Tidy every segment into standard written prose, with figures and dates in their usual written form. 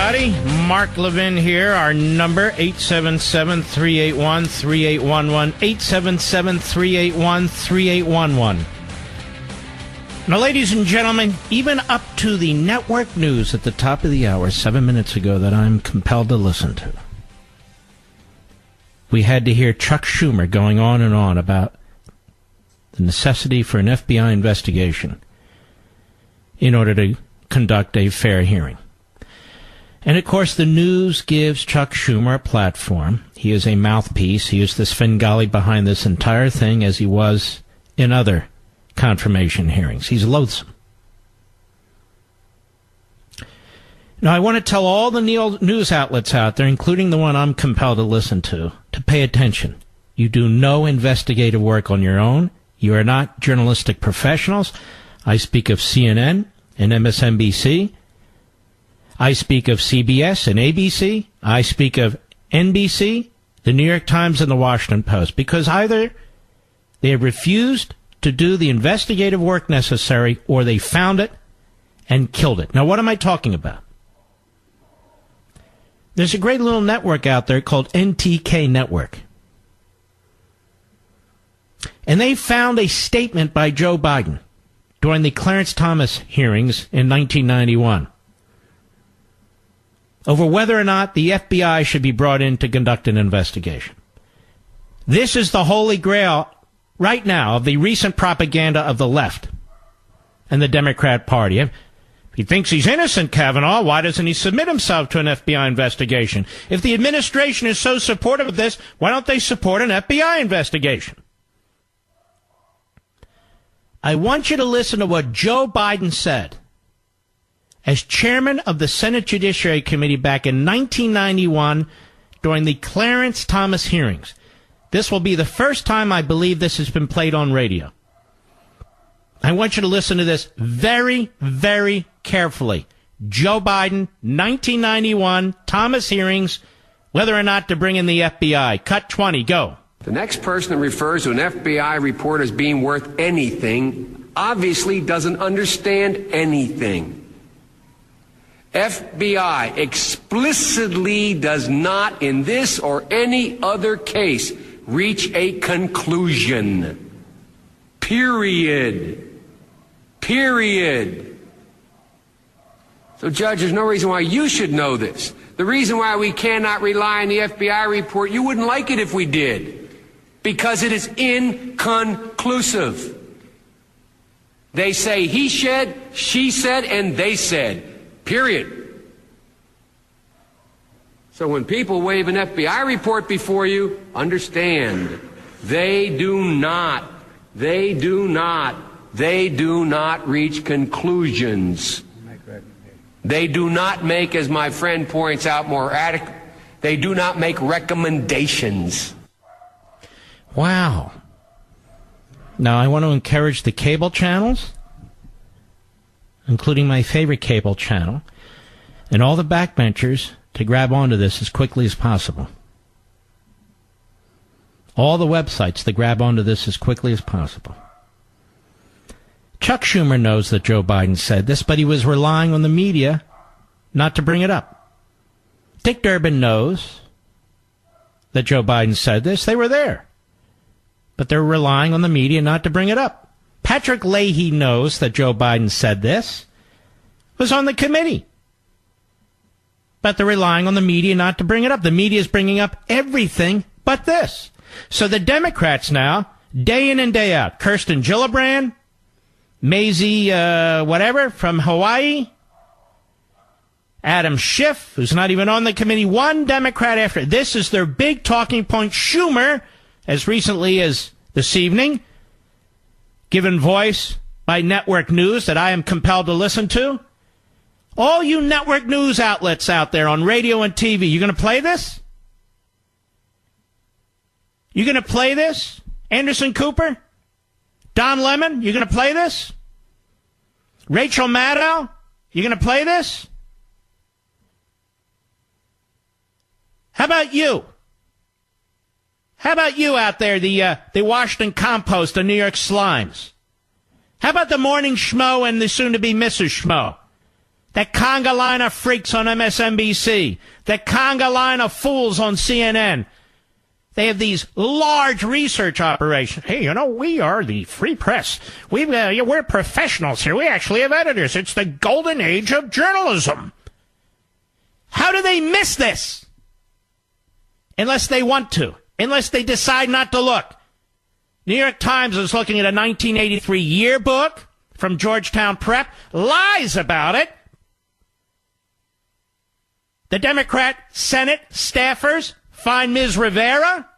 everybody. Mark Levin here. Our number, 877-381-3811. 877-381-3811. Now, ladies and gentlemen, even up to the network news at the top of the hour 7 minutes ago that I'm compelled to listen to, we had to hear Chuck Schumer going on and on about the necessity for an FBI investigation in order to conduct a fair hearing. And, of course, the news gives Chuck Schumer a platform. He is a mouthpiece. He is the Svengali behind this entire thing, as he was in other confirmation hearings. He's loathsome. Now, I want to tell all the news outlets out there, including the one I'm compelled to listen to pay attention. You do no investigative work on your own. You are not journalistic professionals. I speak of CNN and MSNBC. I speak of CBS and ABC. I speak of NBC, the New York Times, and the Washington Post, because either they have refused to do the investigative work necessary or they found it and killed it. Now, what am I talking about? There's a great little network out there called NTK Network. And they found a statement by Joe Biden during the Clarence Thomas hearings in 1991 over whether or not the FBI should be brought in to conduct an investigation. This is the holy grail right now of the recent propaganda of the left and the Democrat Party. If he thinks he's innocent, Kavanaugh, why doesn't he submit himself to an FBI investigation? If the administration is so supportive of this, why don't they support an FBI investigation? I want you to listen to what Joe Biden said as chairman of the Senate Judiciary Committee back in 1991 during the Clarence Thomas hearings. This will be the first time I believe this has been played on radio. I want you to listen to this very, very carefully. Joe Biden, 1991, Thomas hearings, whether or not to bring in the FBI. Cut 20, go. The next person that refers to an FBI report as being worth anything obviously doesn't understand anything. FBI explicitly does not, in this or any other case, reach a conclusion. Period. Period. So, Judge, there's no reason why you should know this. The reason why we cannot rely on the FBI report, you wouldn't like it if we did, because it is inconclusive. They say he said, she said, and they said. Period. So when people wave an FBI report before you, understand, they do not reach conclusions. They do not make, as my friend points out more adequate, they do not make recommendations. Wow. Now, I want to encourage the cable channels, including my favorite cable channel, and all the backbenchers to grab onto this as quickly as possible. All the websites to grab onto this as quickly as possible. Chuck Schumer knows that Joe Biden said this, but he was relying on the media not to bring it up. Dick Durbin knows that Joe Biden said this. They were there. But they're relying on the media not to bring it up. Patrick Leahy knows that Joe Biden said this, was on the committee. But they're relying on the media not to bring it up. The media is bringing up everything but this. So the Democrats now, day in and day out, Kirsten Gillibrand, Maisie whatever from Hawaii, Adam Schiff, who's not even on the committee, one Democrat after. This is their big talking point. Schumer, as recently as this evening, given voice by network news that I am compelled to listen to. All you network news outlets out there on radio and TV, you going to play this? You going to play this? Anderson Cooper? Don Lemon, you going to play this? Rachel Maddow, you going to play this? How about you? How about you out there, the Washington Compost, the New York Slimes? How about the Morning Schmo and the soon-to-be Mrs. Schmo? the conga line of freaks on MSNBC, the conga line of fools on CNN. They have these large research operations. Hey, we are the free press. We're professionals here. We actually have editors. It's the golden age of journalism. How do they miss this? Unless they want to. Unless they decide not to look. New York Times is looking at a 1983 yearbook from Georgetown Prep. Lies about it. The Democrat Senate staffers find Ms. Rivera.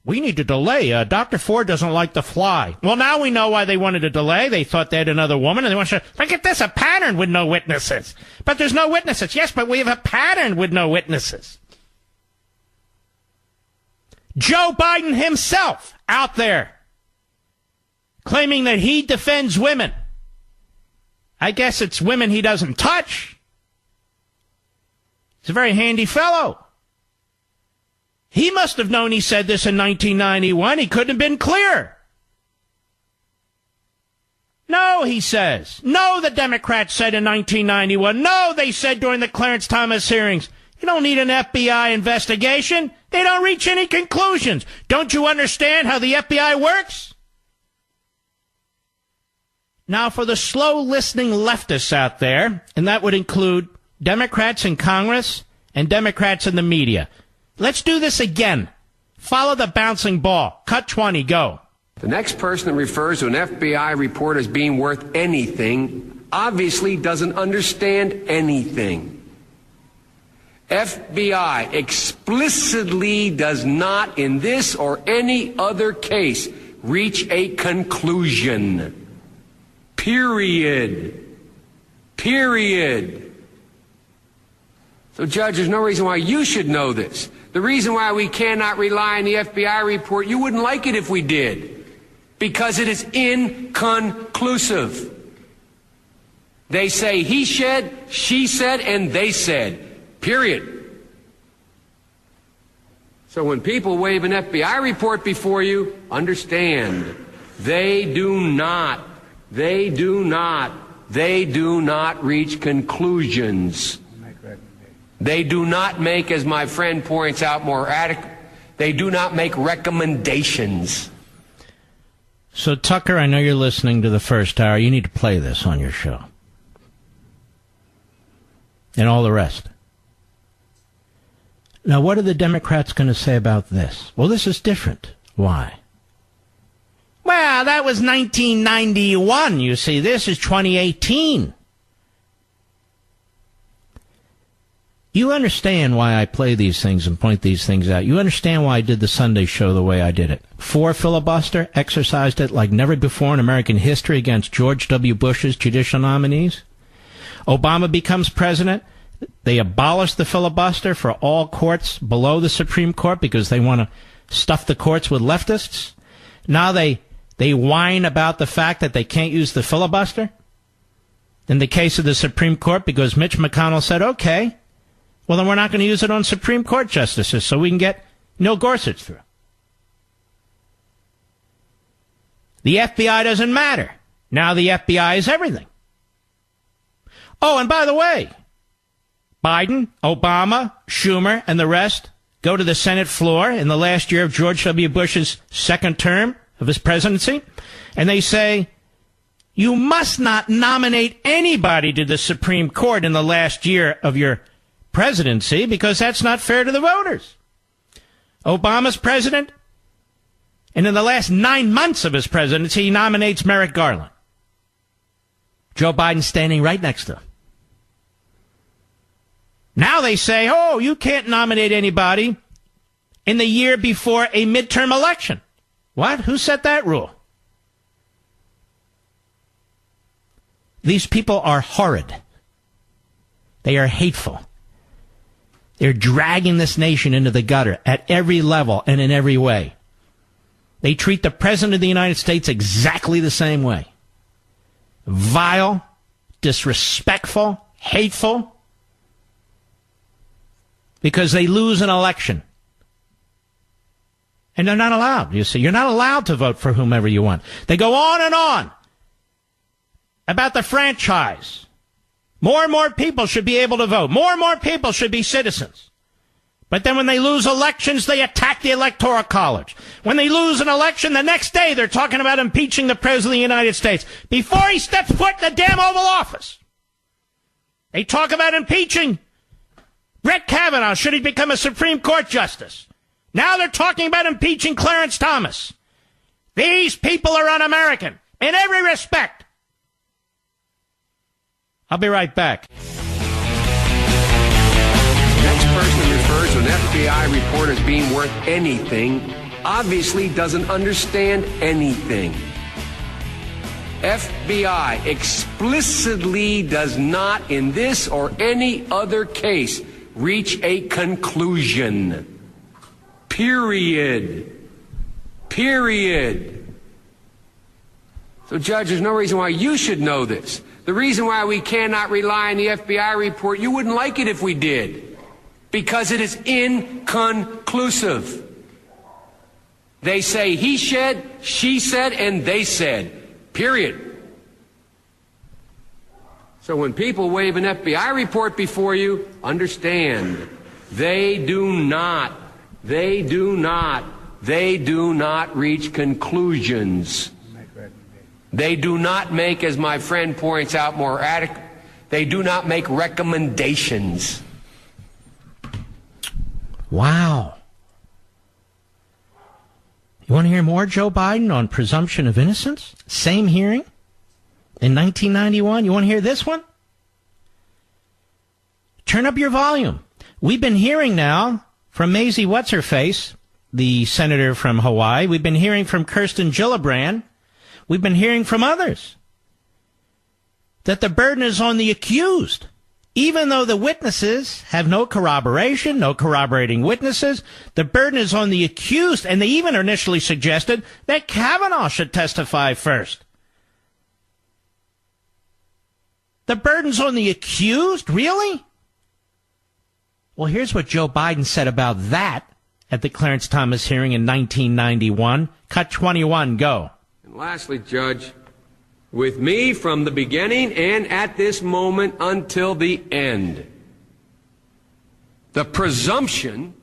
We need to delay. Dr. Ford doesn't like to fly. Well, now we know why they wanted to delay. They thought they had another woman, and they want to look at this, a pattern with no witnesses. But there's no witnesses. Yes, but we have a pattern with no witnesses. Joe Biden himself out there claiming that he defends women. I guess it's women he doesn't touch. He's a very handy fellow. He must have known he said this in 1991. He couldn't have been clearer. No, he says. No, the Democrats said in 1991. No, they said during the Clarence Thomas hearings. You don't need an FBI investigation. They don't reach any conclusions. Don't you understand how the FBI works? Now, for the slow-listening leftists out there, and that would include Democrats in Congress and Democrats in the media, let's do this again. Follow the bouncing ball. Cut 20, go. The next person that refers to an FBI report as being worth anything obviously doesn't understand anything. FBI explicitly does not, in this or any other case, reach a conclusion. Period. So, Judge, there's no reason why you should know this. The reason why we cannot rely on the FBI report, you wouldn't like it if we did, because it is inconclusive. They say he said, she said, and they said. Period. So when people wave an FBI report before you, understand, they do not reach conclusions. They do not make, as my friend points out more adequate, they do not make recommendations. So, Tucker, I know you're listening to the first hour. You need to play this on your show. And all the rest. Now, what are the Democrats going to say about this? Well, this is different. Why? Well, that was 1991, you see. This is 2018. You understand why I play these things and point these things out. You understand why I did the Sunday show the way I did it. For filibuster, exercised it like never before in American history against George W. Bush's judicial nominees. Obama becomes president. They abolish the filibuster for all courts below the Supreme Court because they want to stuff the courts with leftists. Now they whine about the fact that they can't use the filibuster. In the case of the Supreme Court, because Mitch McConnell said, okay, well, then we're not going to use it on Supreme Court justices so we can get Neil Gorsuch through. The FBI doesn't matter. Now the FBI is everything. Oh, and by the way, Biden, Obama, Schumer, and the rest go to the Senate floor in the last year of George W. Bush's second term of his presidency, and they say, you must not nominate anybody to the Supreme Court in the last year of your presidency because that's not fair to the voters. Obama's president, and in the last 9 months of his presidency, he nominates Merrick Garland. Joe Biden standing right next to him. Now they say, oh, you can't nominate anybody in the year before a midterm election. What? Who set that rule? These people are horrid. They are hateful. They're dragging this nation into the gutter at every level and in every way. They treat the President of the United States exactly the same way. Vile, disrespectful, hateful, because they lose an election. And they're not allowed, you see. You're not allowed to vote for whomever you want. They go on and on about the franchise. More and more people should be able to vote. More and more people should be citizens. But then when they lose elections, they attack the Electoral College. When they lose an election, the next day they're talking about impeaching the President of the United States before he steps foot in the damn Oval Office. They talk about impeaching Brett Kavanaugh should he become a Supreme Court justice. Now they're talking about impeaching Clarence Thomas. These people are un-American in every respect. I'll be right back. Next person who refers to an FBI report as being worth anything obviously doesn't understand anything. FBI explicitly does not, in this or any other case, reach a conclusion. Period. Period. So, Judge, there's no reason why you should know this. The reason why we cannot rely on the FBI report, you wouldn't like it if we did, because it is inconclusive. They say he said, she said, and they said. Period. So when people wave an FBI report before you, understand, they do not reach conclusions. They do not make, as my friend points out more adequate, they do not make recommendations. Wow. You want to hear more Joe Biden on presumption of innocence? Same hearing in 1991. You want to hear this one? Turn up your volume. We've been hearing now from Maisie What's-Her-Face, the senator from Hawaii. We've been hearing from Kirsten Gillibrand. We've been hearing from others that the burden is on the accused. Even though the witnesses have no corroboration, no corroborating witnesses, the burden is on the accused, and they even initially suggested that Kavanaugh should testify first. The burden's on the accused? Really? Well, here's what Joe Biden said about that at the Clarence Thomas hearing in 1991. Cut 21, go. And lastly, Judge, with me from the beginning and at this moment until the end. The presumption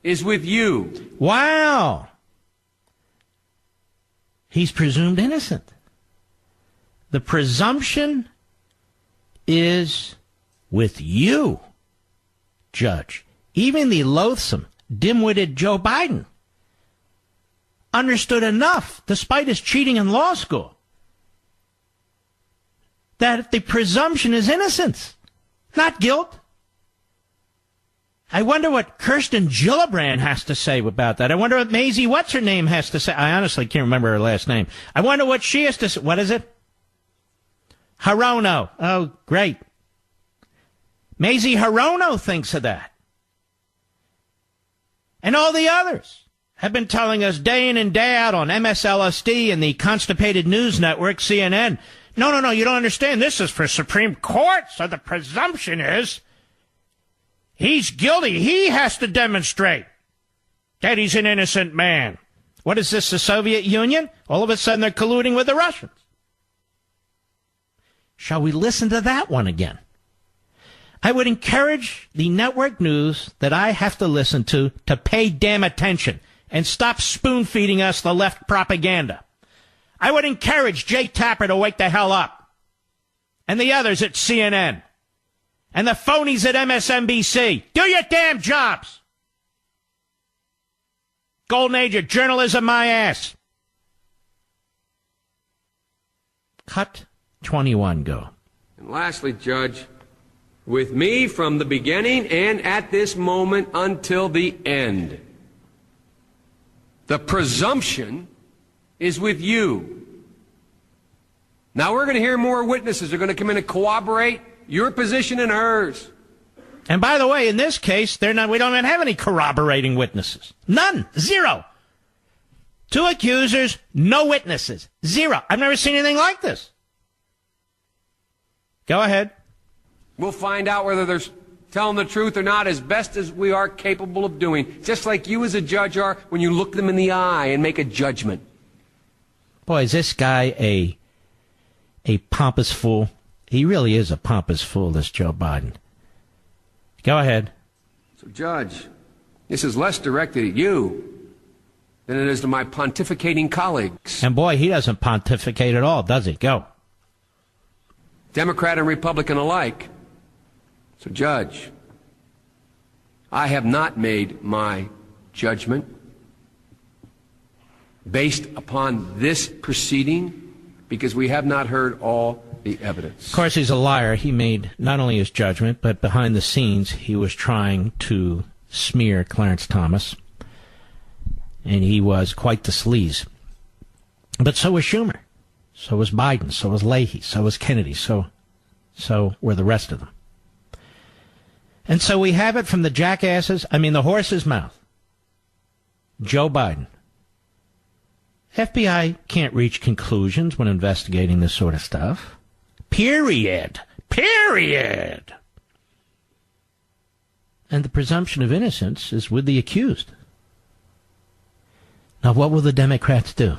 is with you. Wow. He's presumed innocent. The presumption is with you, Judge. Even the loathsome, dim-witted Joe Biden understood enough, despite his cheating in law school, that the presumption is innocence, not guilt. I wonder what Kirsten Gillibrand has to say about that. I wonder what Maisie What's-Her-Name has to say. I honestly can't remember her last name. I wonder what she has to say. What is it? Hirono. Oh, great. Maisie Hirono thinks of that. And all the others have been telling us day in and day out on MSLSD and the Constipated News Network, CNN, no, you don't understand. This is for Supreme Court, so the presumption is he's guilty. He has to demonstrate that he's an innocent man. What is this, the Soviet Union? All of a sudden they're colluding with the Russians. Shall we listen to that one again? I would encourage the network news that I have to listen to pay damn attention and stop spoon-feeding us the left propaganda. I would encourage Jay Tapper to wake the hell up. And the others at CNN. And the phonies at MSNBC. Do your damn jobs. Golden age of journalism, my ass. Cut 21, go. And lastly, Judge, with me from the beginning and at this moment until the end. The presumption is with you. Now we're going to hear more witnesses. They're going to come in and corroborate your position and hers. And by the way, in this case, we don't even have any corroborating witnesses. None. Zero. 2 accusers, no witnesses. Zero. I've never seen anything like this. Go ahead. We'll find out whether they're telling the truth or not as best as we are capable of doing, just like you as a judge are when you look them in the eye and make a judgment. Boy, is this guy a pompous fool. He really is a pompous fool, this Joe Biden. Go ahead. So, Judge, this is less directed at you than it is to my pontificating colleagues. And boy, he doesn't pontificate at all, does he? Go. Democrat and Republican alike. So, Judge, I have not made my judgment based upon this proceeding because we have not heard all the evidence. Of course, he's a liar. He made not only his judgment, but behind the scenes, he was trying to smear Clarence Thomas. And he was quite the sleaze. But so was Schumer. So was Biden. So was Leahy. So was Kennedy. So were the rest of them. And so we have it from the the horse's mouth. Joe Biden. FBI can't reach conclusions when investigating this sort of stuff. Period. And the presumption of innocence is with the accused. Now, what will the Democrats do?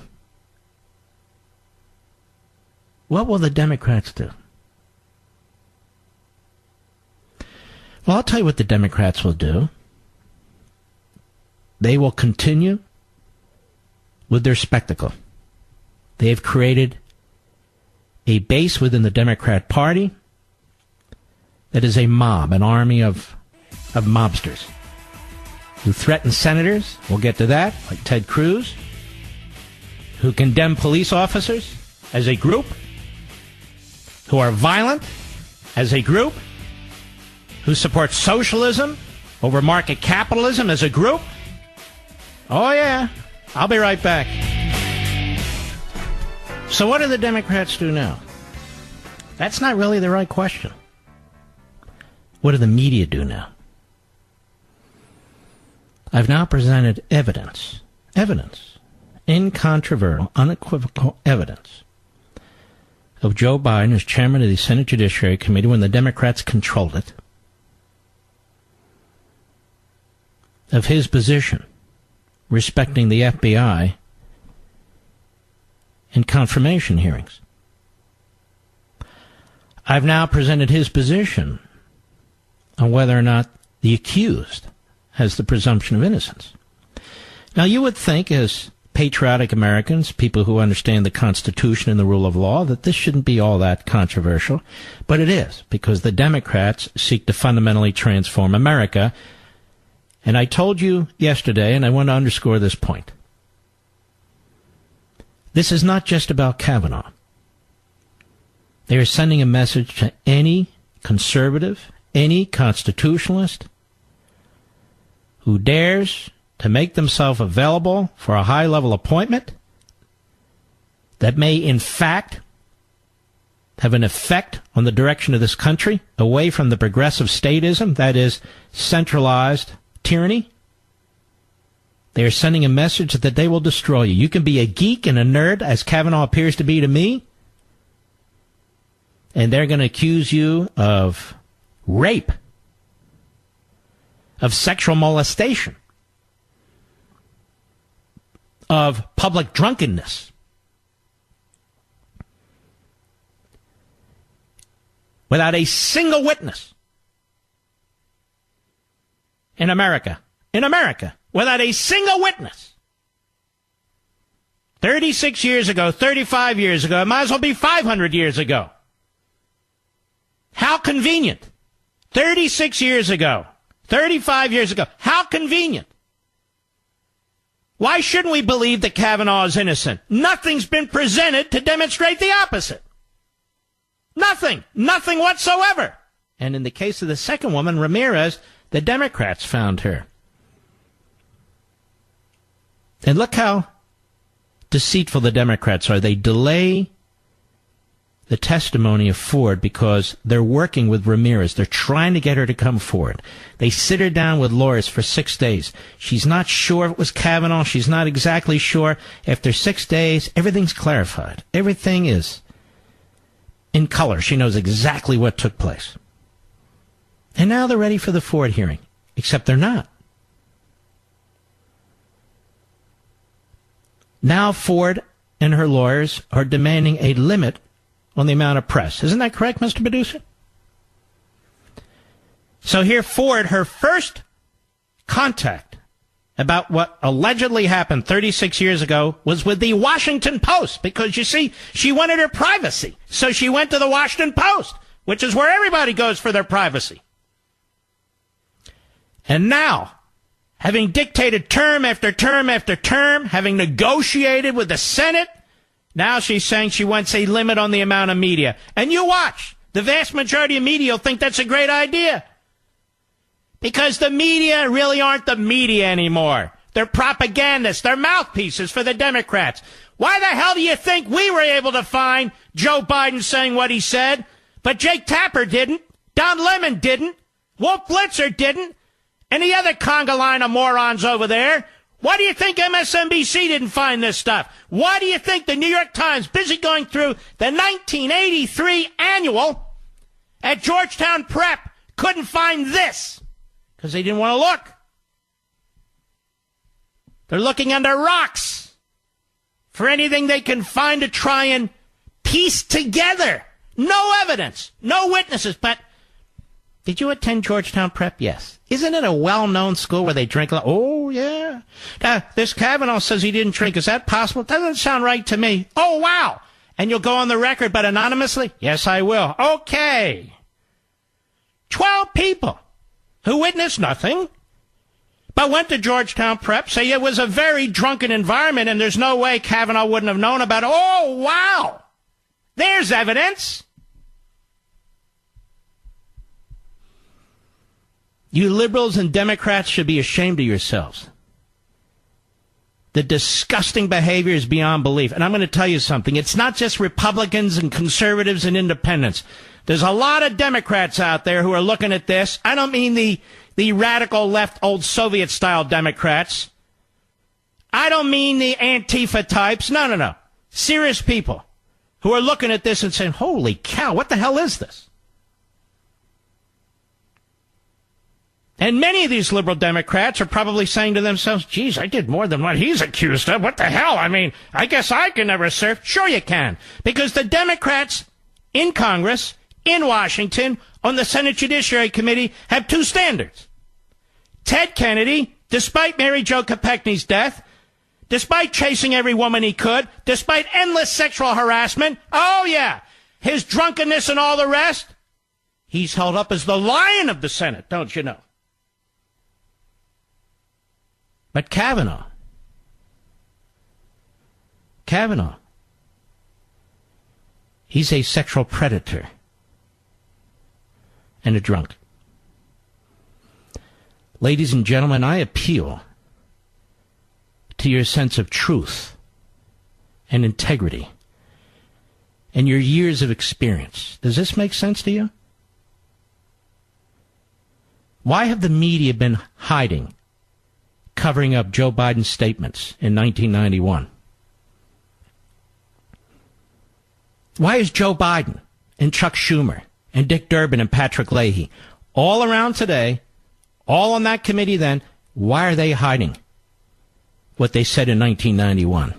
What will the Democrats do? Well, I'll tell you what the Democrats will do. They will continue with their spectacle. They have created a base within the Democrat Party that is a mob, an army of mobsters who threaten senators, we'll get to that, like Ted Cruz, who condemn police officers as a group, who are violent as a group, who support socialism over market capitalism as a group. Oh, yeah. I'll be right back. So what do the Democrats do now? That's not really the right question. What do the media do now? I've now presented evidence, incontrovertible, unequivocal evidence of Joe Biden as chairman of the Senate Judiciary Committee when the Democrats controlled it, of his position respecting the FBI in confirmation hearings. I've now presented his position on whether or not the accused has the presumption of innocence. Now, you would think, as patriotic Americans, people who understand the Constitution and the rule of law, that this shouldn't be all that controversial, but it is, because the Democrats seek to fundamentally transform America. And I told you yesterday, and I want to underscore this point. This is not just about Kavanaugh. They are sending a message to any conservative, any constitutionalist who dares to make themselves available for a high-level appointment that may, in fact, have an effect on the direction of this country away from the progressive statism, that is, centralized tyranny. They are sending a message that they will destroy you. You can be a geek and a nerd, as Kavanaugh appears to be to me, and they're going to accuse you of rape, of sexual molestation, of public drunkenness. Without a single witness in America, without a single witness. 36 years ago, 35 years ago, it might as well be 500 years ago. How convenient. 36 years ago, 35 years ago, how convenient. Why shouldn't we believe that Kavanaugh is innocent? Nothing's been presented to demonstrate the opposite. Nothing whatsoever. And in the case of the second woman, Ramirez, the Democrats found her. And look how deceitful the Democrats are. They delay the testimony of Ford because they're working with Ramirez. They're trying to get her to come forward. They sit her down with lawyers for 6 days. She's not sure it was Kavanaugh. She's not exactly sure. After 6 days, everything's clarified. Everything is in color. She knows exactly what took place. And now they're ready for the Ford hearing, except they're not. Now Ford and her lawyers are demanding a limit on the amount of press. Isn't that correct, Mr. Producer? So here Ford, her first contact about what allegedly happened 36 years ago was with the Washington Post, because, you see, she wanted her privacy. So she went to the Washington Post, which is where everybody goes for their privacy. And now, having dictated term after term after term, having negotiated with the Senate, now she's saying she wants a limit on the amount of media. And you watch. The vast majority of media will think that's a great idea. Because the media really aren't the media anymore. They're propagandists. They're mouthpieces for the Democrats. Why the hell do you think we were able to find Joe Biden saying what he said, but Jake Tapper didn't, Don Lemon didn't, Wolf Blitzer didn't, and the other conga line of morons over there? Why do you think MSNBC didn't find this stuff? Why do you think the New York Times, busy going through the 1983 annual at Georgetown Prep, couldn't find this? Because they didn't want to look. They're looking under rocks for anything they can find to try and piece together. No evidence, no witnesses. But did you attend Georgetown Prep? Yes. Isn't it a well-known school where they drink a lot? Oh, yeah. This Kavanaugh says he didn't drink. Is that possible? Doesn't sound right to me. Oh, wow. And you'll go on the record, but anonymously? Yes, I will. Okay. 12 people who witnessed nothing, but went to Georgetown Prep, say it was a very drunken environment and there's no way Kavanaugh wouldn't have known about it. Oh, wow. There's evidence. You liberals and Democrats should be ashamed of yourselves. The disgusting behavior is beyond belief. And I'm going to tell you something. It's not just Republicans and conservatives and independents. There's a lot of Democrats out there who are looking at this. I don't mean the radical left, old Soviet-style Democrats. I don't mean the Antifa types. No. Serious people who are looking at this and saying, holy cow, what the hell is this? And many of these liberal Democrats are probably saying to themselves, geez, I did more than what he's accused of. What the hell? I mean, I guess I can never serve. Sure you can. Because the Democrats in Congress, in Washington, on the Senate Judiciary Committee, have two standards. Ted Kennedy, despite Mary Jo Kopechne's death, despite chasing every woman he could, despite endless sexual harassment, oh yeah, his drunkenness and all the rest, he's held up as the lion of the Senate, don't you know? But Kavanaugh, he's a sexual predator and a drunk. Ladies and gentlemen, I appeal to your sense of truth and integrity and your years of experience. Does this make sense to you? Why have the media been hiding, covering up Joe Biden's statements in 1991? Why is Joe Biden and Chuck Schumer and Dick Durbin and Patrick Leahy all around today, all on that committee then, why are they hiding what they said in 1991?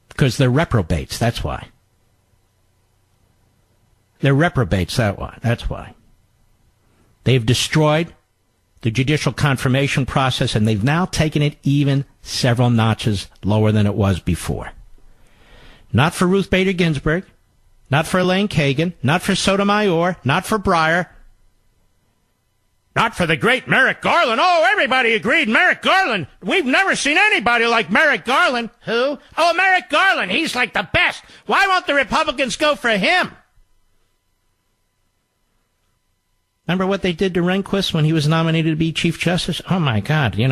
Because they're reprobates, that's why. They're reprobates, that's why. They've destroyed the judicial confirmation process, and they've now taken it even several notches lower than it was before. Not for Ruth Bader Ginsburg, not for Elaine Kagan, not for Sotomayor, not for Breyer, not for the great Merrick Garland. Oh, everybody agreed, Merrick Garland. We've never seen anybody like Merrick Garland. Who? Oh, Merrick Garland. He's like the best. Why won't the Republicans go for him? Remember what they did to Rehnquist when he was nominated to be Chief Justice? Oh, my God, he's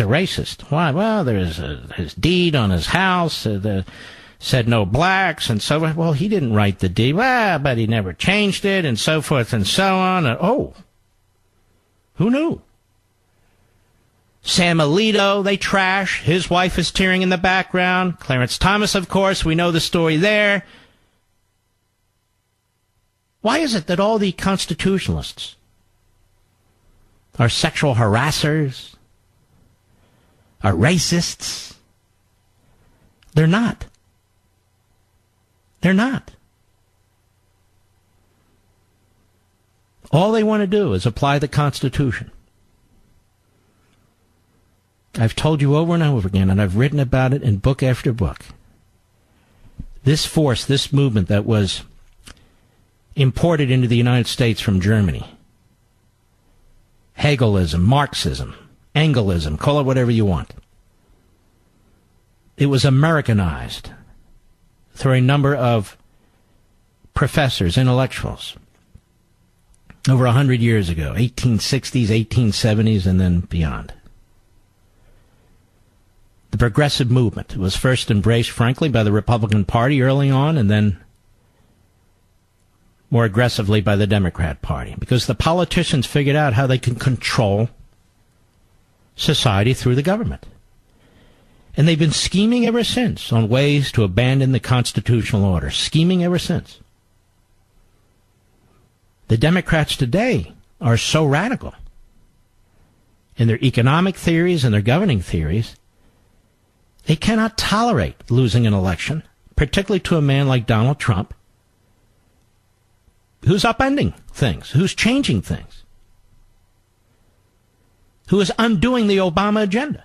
a racist. Why? Well, there's his deed on his house said no blacks and so on. Well, he didn't write the deed. Well, but he never changed it and so forth and so on. And, who knew? Sam Alito, they trash. His wife is tearing in the background. Clarence Thomas, of course, we know the story there. Why is it that all the constitutionalists are sexual harassers, are racists? They're not. They're not. All they want to do is apply the Constitution. I've told you over and over again, and I've written about it in book after book. This force, this movement that was imported into the United States from Germany, Hegelism, Marxism, Engelism, call it whatever you want. It was Americanized through a number of professors, intellectuals, over 100 years ago, 1860s, 1870s, and then beyond. The progressive movement was first embraced, frankly, by the Republican Party early on, and then more aggressively by the Democrat Party, because the politicians figured out how they can control society through the government. And they've been scheming ever since on ways to abandon the constitutional order. Scheming ever since. The Democrats today are so radical in their economic theories and their governing theories, they cannot tolerate losing an election, particularly to a man like Donald Trump, who's upending things, who's changing things, who is undoing the Obama agenda.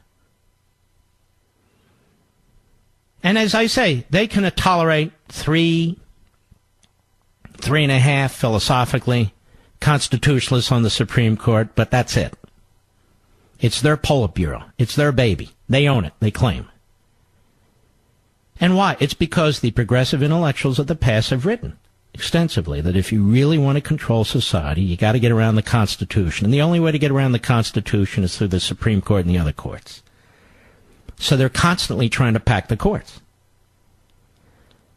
And as I say, they can tolerate 3.5 philosophically constitutionalists on the Supreme Court, but that's it. It's their Politburo. It's their baby. They own it. They claim. And why? It's because the progressive intellectuals of the past have written extensively that if you really want to control society, you got to get around the Constitution. And the only way to get around the Constitution is through the Supreme Court and the other courts. So they're constantly trying to pack the courts.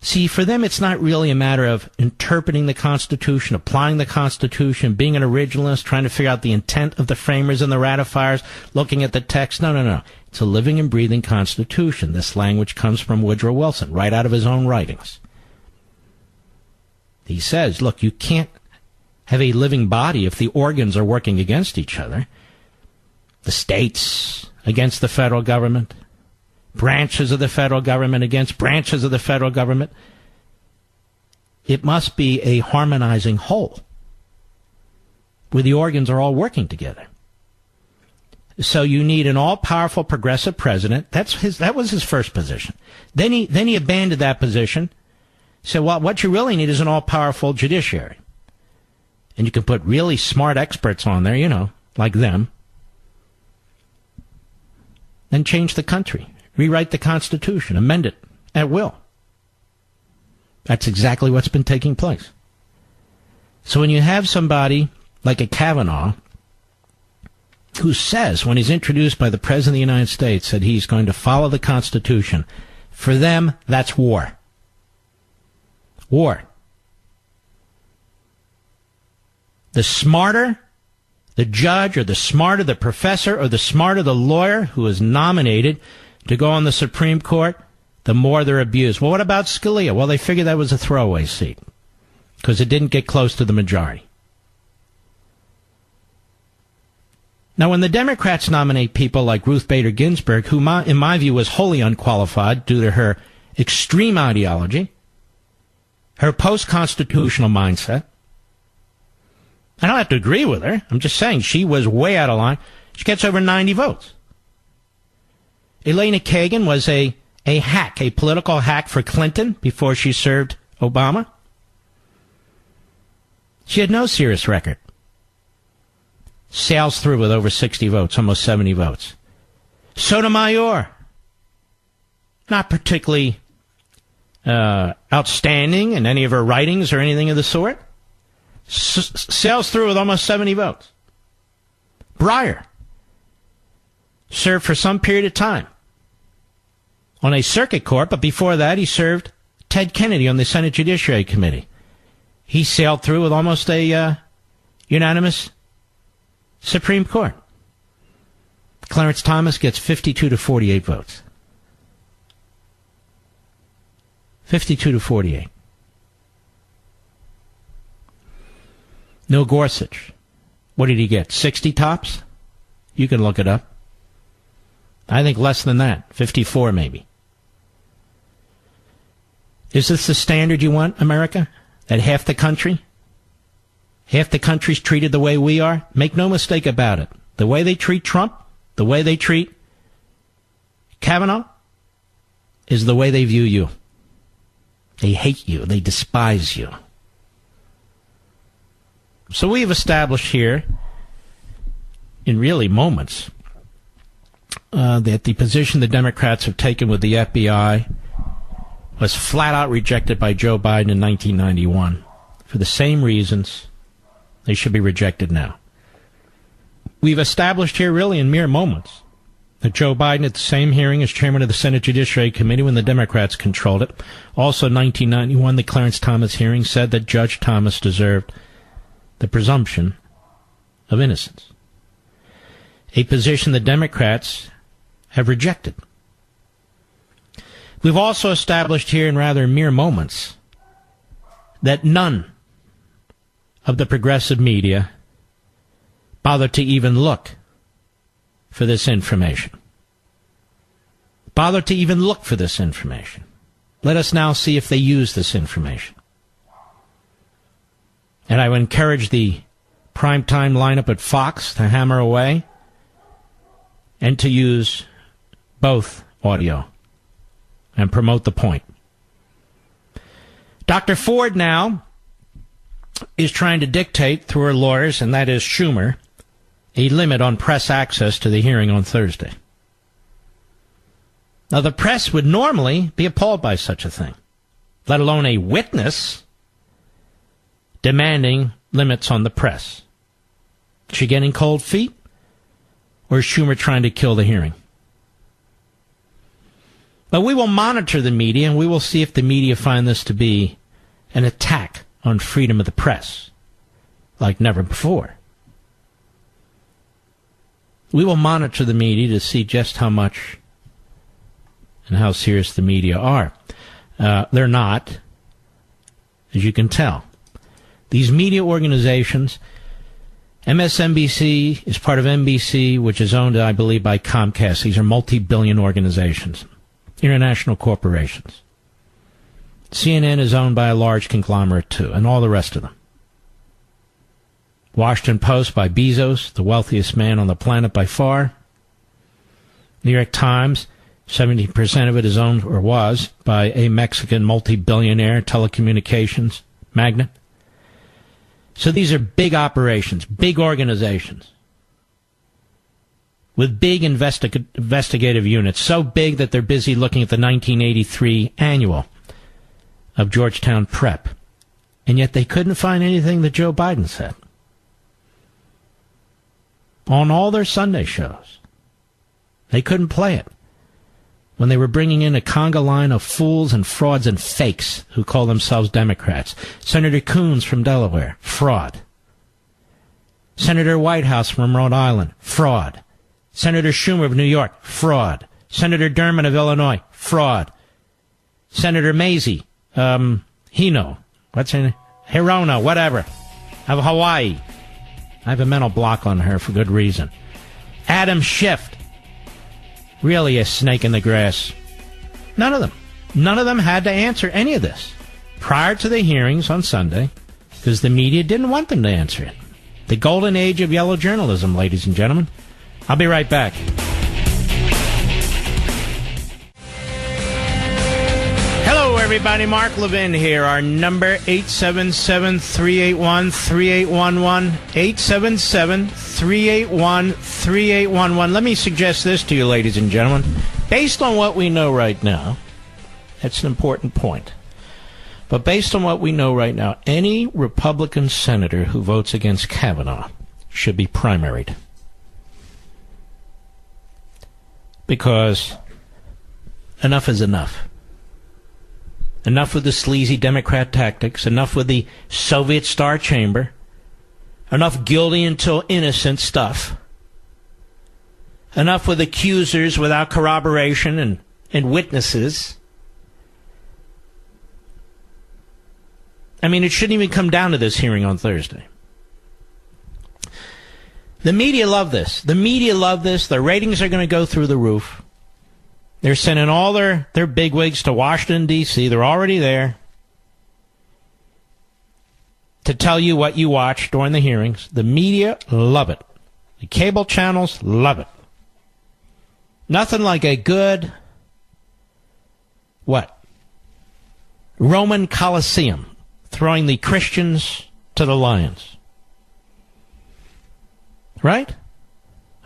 See, for them, it's not really a matter of interpreting the Constitution, applying the Constitution, being an originalist, trying to figure out the intent of the framers and the ratifiers, looking at the text. No. It's a living and breathing Constitution. This language comes from Woodrow Wilson, right out of his own writings. He says, look, you can't have a living body if the organs are working against each other. The states against the federal government, branches of the federal government against branches of the federal government. It must be a harmonizing whole where the organs are all working together. So you need an all-powerful progressive president. That was his first position. Then he abandoned that position. So what you really need is an all-powerful judiciary. And you can put really smart experts on there, like them. Then change the country. Rewrite the Constitution. Amend it at will. That's exactly what's been taking place. So when you have somebody like a Kavanaugh who says, when he's introduced by the President of the United States, that he's going to follow the Constitution, for them, that's war. War. The smarter the judge, or the smarter the professor, or the smarter the lawyer who is nominated to go on the Supreme Court, the more they're abused. Well, what about Scalia? Well, they figured that was a throwaway seat because it didn't get close to the majority. Now, when the Democrats nominate people like Ruth Bader Ginsburg, who in my view was wholly unqualified due to her extreme ideology, her post-constitutional mindset, I don't have to agree with her. I'm just saying she was way out of line. She gets over 90 votes. Elena Kagan was a hack, a political hack for Clinton before she served Obama. She had no serious record. Sails through with over 60 votes, almost 70 votes. Sotomayor, not particularly outstanding in any of her writings or anything of the sort. Sails through with almost 70 votes. Breyer served for some period of time on a circuit court, but before that he served Ted Kennedy on the Senate Judiciary Committee. He sailed through with almost a unanimous Supreme Court. Clarence Thomas gets 52 to 48 votes. 52 to 48. Neil Gorsuch. What did he get? 60 tops? You can look it up. I think less than that. 54 maybe. Is this the standard you want, America? That half the country's treated the way we are? Make no mistake about it. The way they treat Trump, the way they treat Kavanaugh, is the way they view you. They hate you. They despise you. So we have established here, in really moments, that the position the Democrats have taken with the FBI was flat out rejected by Joe Biden in 1991 for the same reasons they should be rejected now. We've established here, really in mere moments, that Joe Biden, at the same hearing as chairman of the Senate Judiciary Committee when the Democrats controlled it, also in 1991, the Clarence Thomas hearing, said that Judge Thomas deserved the presumption of innocence. A position the Democrats have rejected. We've also established here in rather mere moments that none of the progressive media bother to even look for this information. Bother to even look for this information. Let us now see if they use this information. And I would encourage the primetime lineup at Fox to hammer away and to use both audio and promote the point. Dr. Ford now is trying to dictate through her lawyers, and that is Schumer, a limit on press access to the hearing on Thursday. Now, the press would normally be appalled by such a thing, let alone a witness demanding limits on the press. Is she getting cold feet, or is Schumer trying to kill the hearing? But we will monitor the media, and we will see if the media find this to be an attack on freedom of the press, like never before. We will monitor the media to see just how much and how serious the media are. They're not, as you can tell. These media organizations, MSNBC is part of NBC, which is owned, I believe, by Comcast. These are multi-billion organizations, international corporations. CNN is owned by a large conglomerate, too, and all the rest of them. Washington Post by Bezos, the wealthiest man on the planet by far. New York Times, 70% of it is owned, or was, by a Mexican multi-billionaire telecommunications magnate. So these are big operations, big organizations, with big investigative units, so big that they're busy looking at the 1983 annual of Georgetown Prep. And yet they couldn't find anything that Joe Biden said. On all their Sunday shows, they couldn't play it when they were bringing in a conga line of fools and frauds and fakes who call themselves Democrats. Senator Coons from Delaware, fraud. Senator Whitehouse from Rhode Island, fraud. Senator Schumer of New York, fraud. Senator Durbin of Illinois, fraud. Senator Mazie, Hirona, whatever, of Hawaii. I have a mental block on her for good reason. Adam Schiff, really a snake in the grass. None of them had to answer any of this prior to the hearings on Sunday because the media didn't want them to answer it. The golden age of yellow journalism, ladies and gentlemen. I'll be right back. Hello, everybody. Mark Levin here. Our number, 877-381-3811. 877-381-3811. Let me suggest this to you, ladies and gentlemen. Based on what we know right now, that's an important point. But based on what we know right now, any Republican senator who votes against Kavanaugh should be primaried. Because enough is enough. Enough with the sleazy Democrat tactics. Enough with the Soviet Star Chamber. Enough guilty until innocent stuff. Enough with accusers without corroboration and witnesses. I mean, it shouldn't even come down to this hearing on Thursday. The media love this. The media love this. The ratings are going to go through the roof. They're sending all their bigwigs to Washington, D.C. They're already there to tell you what you watch during the hearings. The media love it. The cable channels love it. Nothing like a good, Roman Colosseum, throwing the Christians to the lions. Right?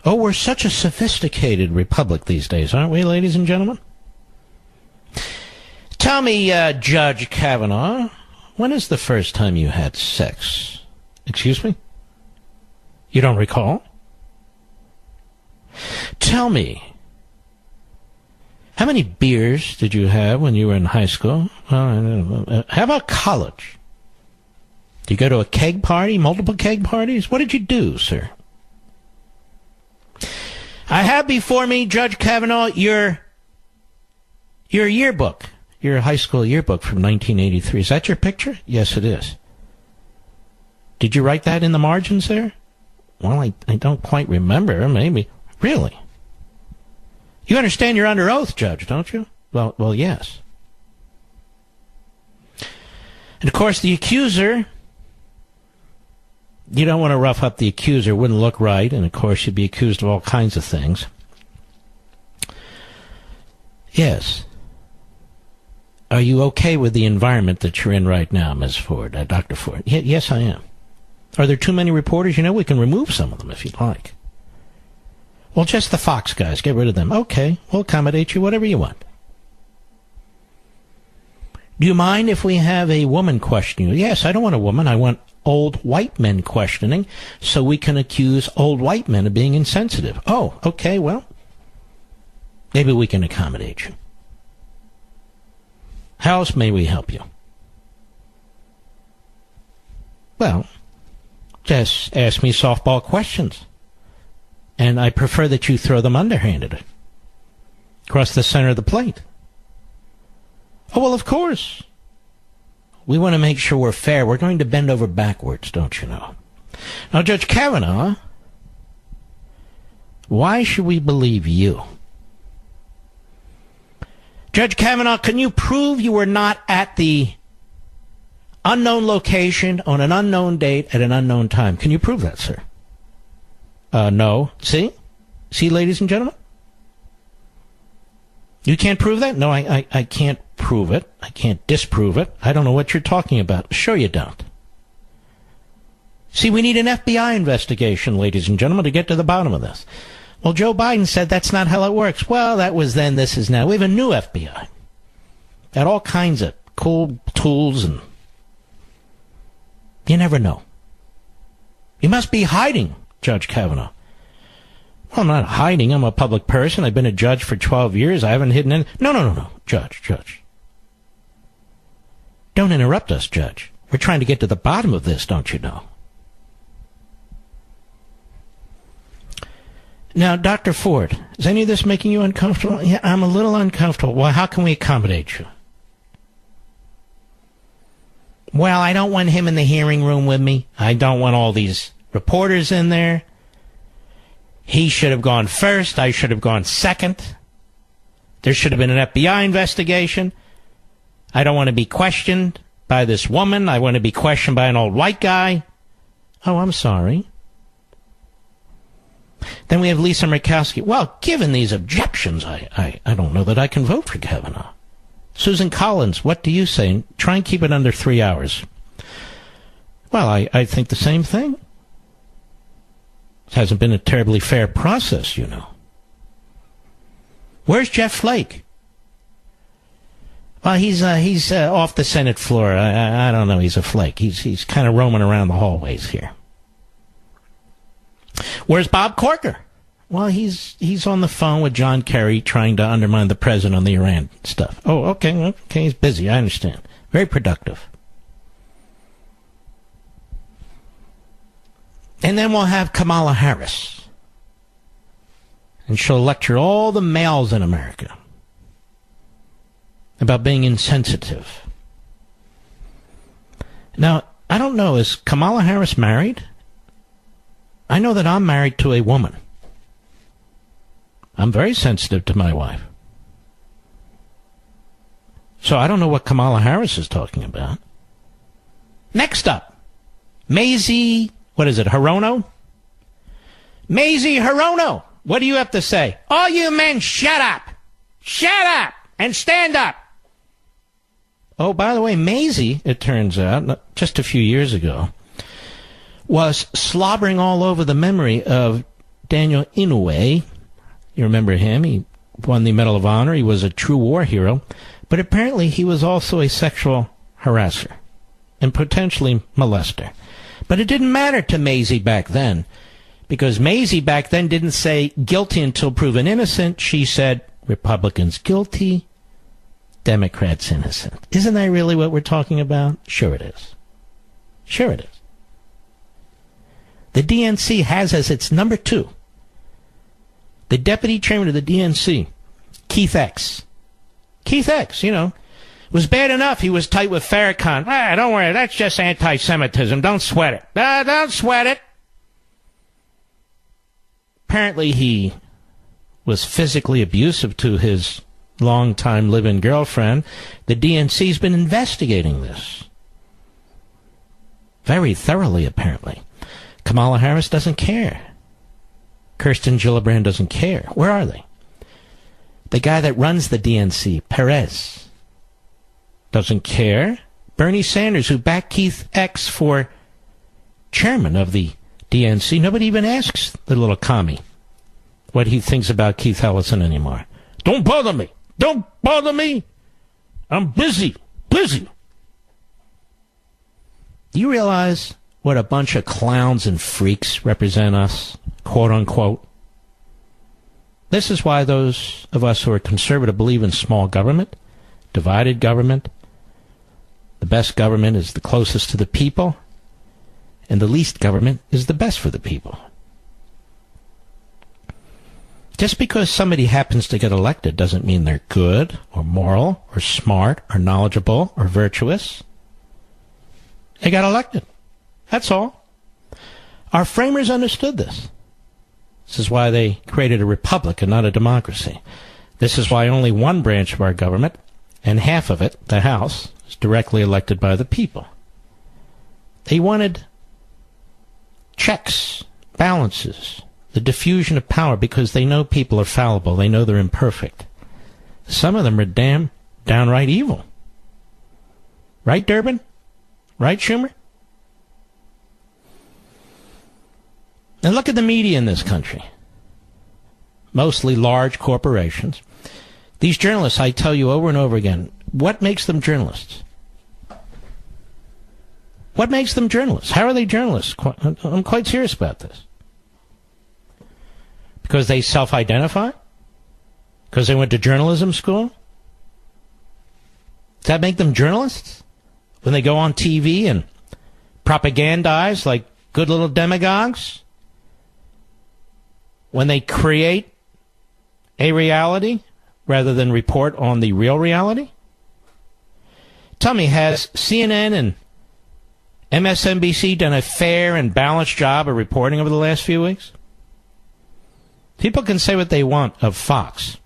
Oh, we're such a sophisticated republic these days, aren't we, ladies and gentlemen? Tell me, Judge Kavanaugh, when is the first time you had sex? Excuse me? You don't recall? Tell me, how many beers did you have when you were in high school? How about college? Did you go to a keg party, multiple keg parties? What did you do, sir? I have before me, Judge Kavanaugh, your yearbook, your high school yearbook from 1983. Is that your picture? Yes, it is. Did you write that in the margins there? Well, I don't quite remember. Maybe. Really? You understand you're under oath, Judge, don't you? Well, yes. And, of course, the accuser, you don't want to rough up the accuser. Wouldn't look right. And, of course, you'd be accused of all kinds of things. Yes. Are you okay with the environment that you're in right now, Ms. Ford, Dr. Ford? Yes, I am. Are there too many reporters? You know, we can remove some of them if you'd like. Well, just the Fox guys. Get rid of them. Okay, we'll accommodate you, whatever you want. Do you mind if we have a woman question you? Yes, I don't want a woman. I want old white men questioning so we can accuse old white men of being insensitive. Oh, okay, well, maybe we can accommodate you. How else may we help you? Well, just ask me softball questions. And I prefer that you throw them underhanded across the center of the plate. Oh, well, of course. We want to make sure we're fair. We're going to bend over backwards, don't you know? Now, Judge Kavanaugh, why should we believe you? Judge Kavanaugh, can you prove you were not at the unknown location on an unknown date at an unknown time? Can you prove that, sir? No. See? See, ladies and gentlemen? You can't prove that? No, I can't prove it. I can't disprove it. I don't know what you're talking about. Sure you don't. See, we need an FBI investigation, ladies and gentlemen, to get to the bottom of this. Well, Joe Biden said that's not how it works. Well, that was then, this is now. We have a new FBI. Got all kinds of cool tools, and you never know. You must be hiding, Judge Kavanaugh. Well, I'm not hiding. I'm a public person. I've been a judge for 12 years. I haven't hidden any. No. Judge. Don't interrupt us, Judge. We're trying to get to the bottom of this, don't you know? Now, Dr. Ford, is any of this making you uncomfortable? Yeah, I'm a little uncomfortable. Well, how can we accommodate you? Well, I don't want him in the hearing room with me. I don't want all these reporters in there. He should have gone first. I should have gone second. There should have been an FBI investigation. I don't want to be questioned by this woman. I want to be questioned by an old white guy. Oh, I'm sorry. Then we have Lisa Murkowski. Well, given these objections, I don't know that I can vote for Kavanaugh. Susan Collins, what do you say? Try and keep it under 3 hours. Well, I think the same thing. It hasn't been a terribly fair process, you know. Where's Jeff Flake? Well, he's off the Senate floor. I don't know. He's a flake. He's kind of roaming around the hallways here. Where's Bob Corker? Well, he's on the phone with John Kerry trying to undermine the president on the Iran stuff. Oh, okay, he's busy. I understand. Very productive. And then we'll have Kamala Harris. And she'll lecture all the males in America about being insensitive. Now, I don't know, is Kamala Harris married? I know that I'm married to a woman. I'm very sensitive to my wife. So I don't know what Kamala Harris is talking about. Next up, Mazie, what is it, Hirono? Mazie Hirono, what do you have to say? All you men, shut up! Shut up! And stand up! Oh, by the way, Mazie, it turns out, just a few years ago, was slobbering all over the memory of Daniel Inouye. You remember him? He won the Medal of Honor. He was a true war hero. But apparently he was also a sexual harasser and potentially molester. But it didn't matter to Mazie back then, because Mazie back then didn't say guilty until proven innocent. She said Republicans guilty, Democrats innocent. Isn't that really what we're talking about? Sure it is. Sure it is. The DNC has as its number 2 the deputy chairman of the DNC, Keith X. Keith X, was bad enough he was tight with Farrakhan. Don't worry, that's just anti-Semitism. Don't sweat it. Don't sweat it. Apparently he was physically abusive to his longtime live-in girlfriend. The DNC's been investigating this very thoroughly, apparently. Kamala Harris doesn't care. Kirsten Gillibrand doesn't care. Where are they? The guy that runs the DNC, Perez, doesn't care. Bernie Sanders, who backed Keith X for chairman of the DNC, nobody even asks the little commie what he thinks about Keith Ellison anymore. Don't bother me. Don't bother me. I'm busy. Busy. Do you realize what a bunch of clowns and freaks represent us, quote unquote? This is why those of us who are conservative believe in small government, divided government. The best government is the closest to the people, and the least government is the best for the people. Just because somebody happens to get elected doesn't mean they're good or moral or smart or knowledgeable or virtuous. They got elected. That's all. Our framers understood this. This is why they created a republic and not a democracy. This is why only one branch of our government, and half of it, the House, is directly elected by the people. They wanted checks, balances, the diffusion of power, because they know people are fallible. They know they're imperfect. Some of them are downright evil. Right, Durbin? Right, Schumer? And look at the media in this country. Mostly large corporations. These journalists, I tell you over and over again, what makes them journalists? What makes them journalists? How are they journalists? I'm quite serious about this. Because they self-identify? Because they went to journalism school? Does that make them journalists? When they go on TV and propagandize like good little demagogues? When they create a reality rather than report on the real reality? Tell me, has CNN and MSNBC done a fair and balanced job of reporting over the last few weeks? People can say what they want of Fox,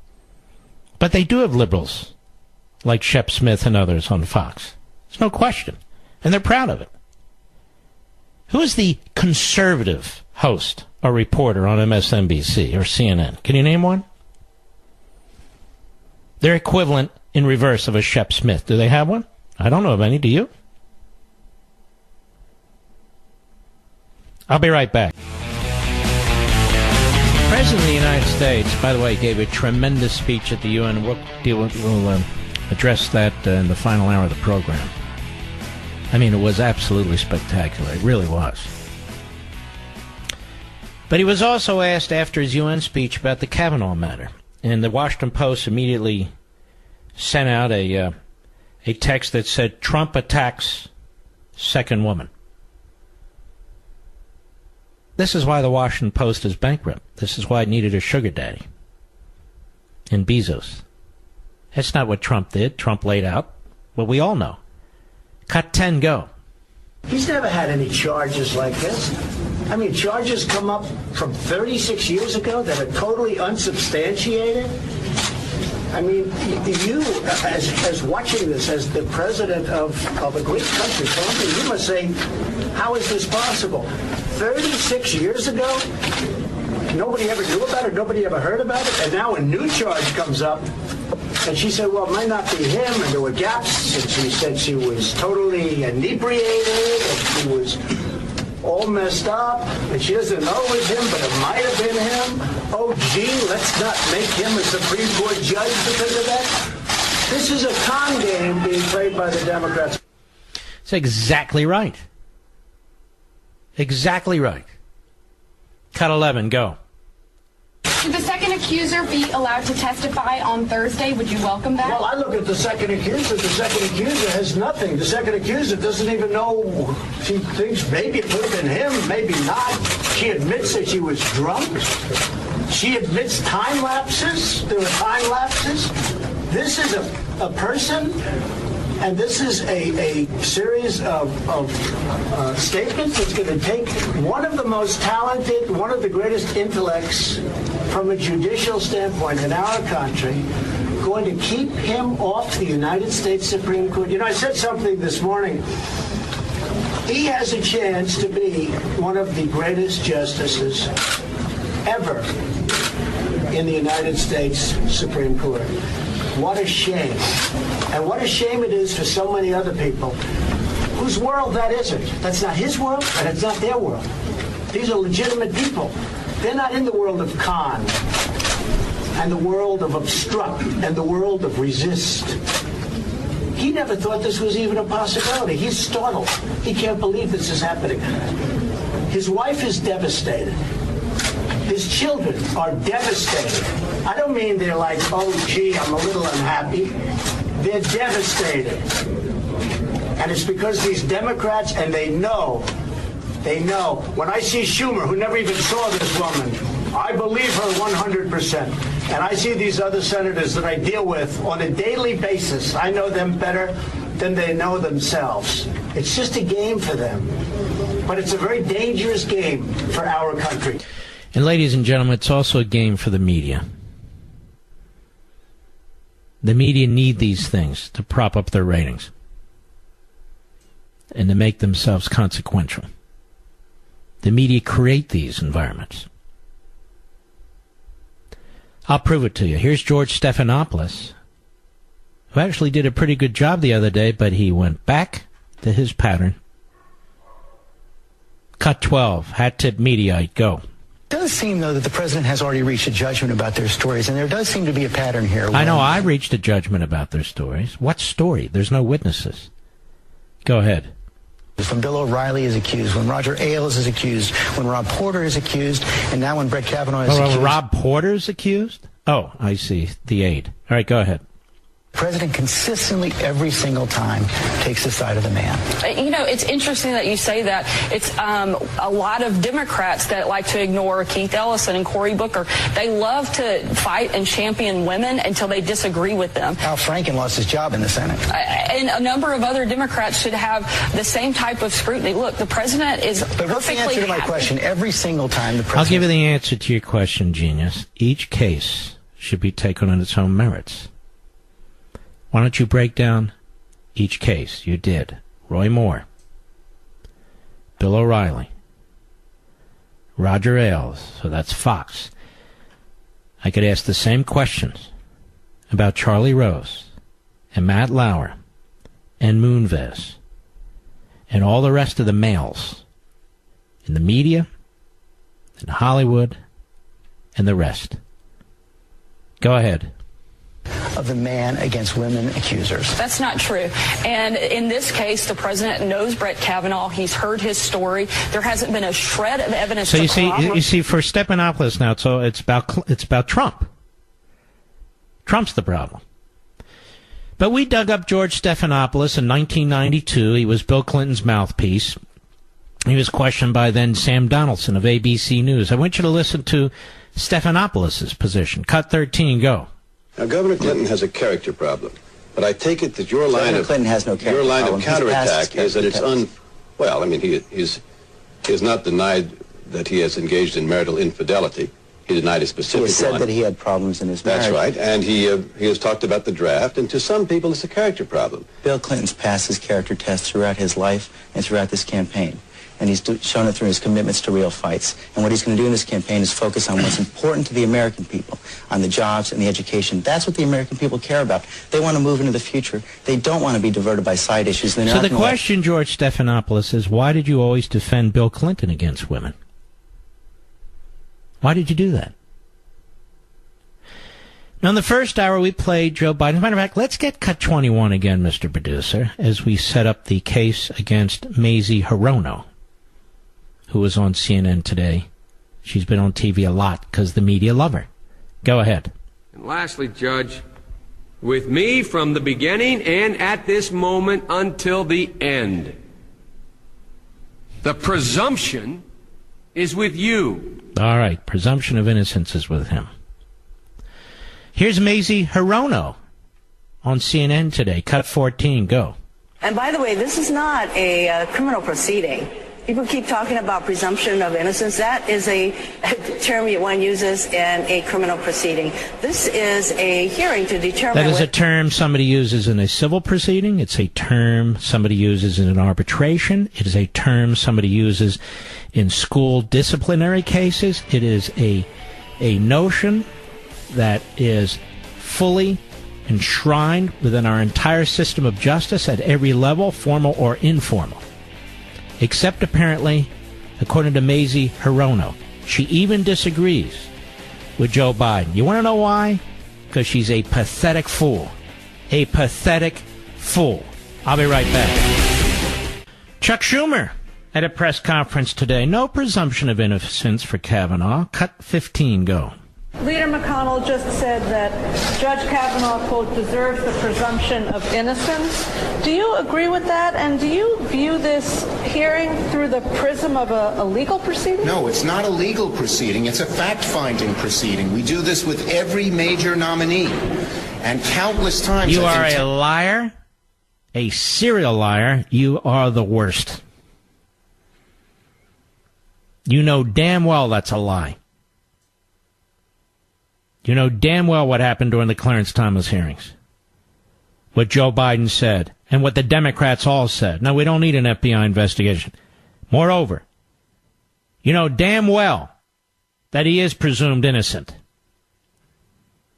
but they do have liberals like Shep Smith and others on Fox. There's no question. And they're proud of it. Who is the conservative host or reporter on MSNBC or CNN? Can you name one? Their equivalent in reverse of a Shep Smith. Do they have one? I don't know of any. Do you? I'll be right back. The President of the United States, by the way, gave a tremendous speech at the UN. We'll address that in the final hour of the program. I mean, it was absolutely spectacular. It really was. But he was also asked after his UN speech about the Kavanaugh matter. And the Washington Post immediately sent out a text that said, Trump attacks second woman. This is why the Washington Post is bankrupt. This is why it needed a sugar daddy in Bezos. That's not what Trump did. Trump laid out what we all know. Cut 10, go. He's never had any charges like this. I mean, charges come up from 36 years ago that are totally unsubstantiated. I mean, you, as watching this, as the president of a great country, Colombia, you must say, how is this possible? 36 years ago, nobody ever knew about it, nobody ever heard about it, and now a new charge comes up, and she said, well, it might not be him, and there were gaps, and she said she was totally inebriated, and she was all messed up, and she doesn't know it was him, but it might have been him. Oh, gee, let's not make him a Supreme Court judge because of that. This is a con game being played by the Democrats. That's exactly right. Exactly right. Cut 11, go. Should the second accuser be allowed to testify on Thursday? Would you welcome that? Well, I look at the second accuser. The second accuser has nothing. The second accuser doesn't even know. She thinks maybe it could have been him, maybe not. She admits that she was drunk. She admits time lapses. There were time lapses. This is a person, and this is a series of statements that's going to take one of the most talented, one of the greatest intellects from a judicial standpoint in our country, going to keep him off the United States Supreme Court. You know, I said something this morning. He has a chance to be one of the greatest justices ever in the United States Supreme Court. What a shame. And what a shame it is for so many other people whose world that isn't. That's not his world, and it's not their world. These are legitimate people. They're not in the world of con, and the world of obstruct, and the world of resist. He never thought this was even a possibility. He's startled. He can't believe this is happening. His wife is devastated. His children are devastated. I don't mean they're like, oh, gee, I'm a little unhappy. They're devastated. And it's because these Democrats, and they know. When I see Schumer, who never even saw this woman, I believe her 100%. And I see these other senators that I deal with on a daily basis. I know them better than they know themselves. It's just a game for them. But it's a very dangerous game for our country. And ladies and gentlemen, it's also a game for the media. The media need these things to prop up their ratings and to make themselves consequential. The media create these environments. I'll prove it to you. Here's George Stephanopoulos, who actually did a pretty good job the other day, but he went back to his pattern. Cut 12, hat tip Mediaite, go. It does seem, though, that the president has already reached a judgment about their stories, and there does seem to be a pattern here. I know I reached a judgment about their stories. What story? There's no witnesses. Go ahead. When Bill O'Reilly is accused, when Roger Ailes is accused, when Rob Porter is accused, and now when Brett Kavanaugh is accused. Rob Porter's accused? Oh, I see. The aide. All right, go ahead. The president consistently, every single time, takes the side of the man. You know, it's interesting that you say that. It's a lot of Democrats that like to ignore Keith Ellison and Cory Booker. They love to fight and champion women until they disagree with them. Al Franken lost his job in the Senate. And a number of other Democrats should have the same type of scrutiny. Look, the president is perfectly But what's the answer to my question? Every single time the president... I'll give you the answer to your question, genius. Each case should be taken on its own merits. Why don't you break down each case? You did. Roy Moore, Bill O'Reilly, Roger Ailes, so that's Fox. I could ask the same questions about Charlie Rose and Matt Lauer and Moonves and all the rest of the males in the media, in Hollywood, and the rest. Go ahead. Of the man against women accusers. That's not true. And in this case, the president knows Brett Kavanaugh. He's heard his story. There hasn't been a shred of evidence. So you see, for Stephanopoulos now, so it's about Trump. Trump's the problem. But we dug up George Stephanopoulos in 1992. He was Bill Clinton's mouthpiece. He was questioned by then Sam Donaldson of ABC News. I want you to listen to Stephanopoulos' position. Cut 13, go. Now, Governor Clinton has a character problem, but I take it that your line of counterattack is that it's well. I mean, he has not denied that he has engaged in marital infidelity. He denied a specific one. He said that he had problems in his marriage. That's right, and he has talked about the draft, and to some people it's a character problem. Bill Clinton's passed his character test throughout his life and throughout this campaign. And he's shown it through his commitments to real fights. And what he's going to do in this campaign is focus on what's important to the American people, on the jobs and the education. That's what the American people care about. They want to move into the future. They don't want to be diverted by side issues. So the question, George Stephanopoulos, is why did you always defend Bill Clinton against women? Why did you do that? Now, in the first hour, we played Joe Biden. As a matter of fact, let's get cut 21 again, Mr. Producer, as we set up the case against Mazie Hirono, who was on CNN today. She's been on TV a lot because the media love her. Go ahead. And lastly, Judge, with me from the beginning and at this moment until the end, the presumption is with you. All right, presumption of innocence is with him. Here's Mazie Hirono on CNN today. Cut 14, go. And by the way, this is not a criminal proceeding. People keep talking about presumption of innocence. That is a term one uses in a criminal proceeding. This is a hearing to determine... That is a term somebody uses in a civil proceeding. It's a term somebody uses in an arbitration. It is a term somebody uses in school disciplinary cases. It is a notion that is fully enshrined within our entire system of justice at every level, formal or informal. Except, apparently, according to Mazie Hirono, she even disagrees with Joe Biden. You want to know why? Because she's a pathetic fool. A pathetic fool. I'll be right back. Chuck Schumer at a press conference today. No presumption of innocence for Kavanaugh. Cut 15, go. Leader McConnell just said that Judge Kavanaugh, quote, deserves the presumption of innocence. Do you agree with that? And do you view this hearing through the prism of a legal proceeding? No, it's not a legal proceeding. It's a fact-finding proceeding. We do this with every major nominee. And countless times... You are a liar, a serial liar. You are the worst. You know damn well that's a lie. You know damn well what happened during the Clarence Thomas hearings. What Joe Biden said, and what the Democrats all said. No, we don't need an FBI investigation. Moreover, you know damn well that he is presumed innocent.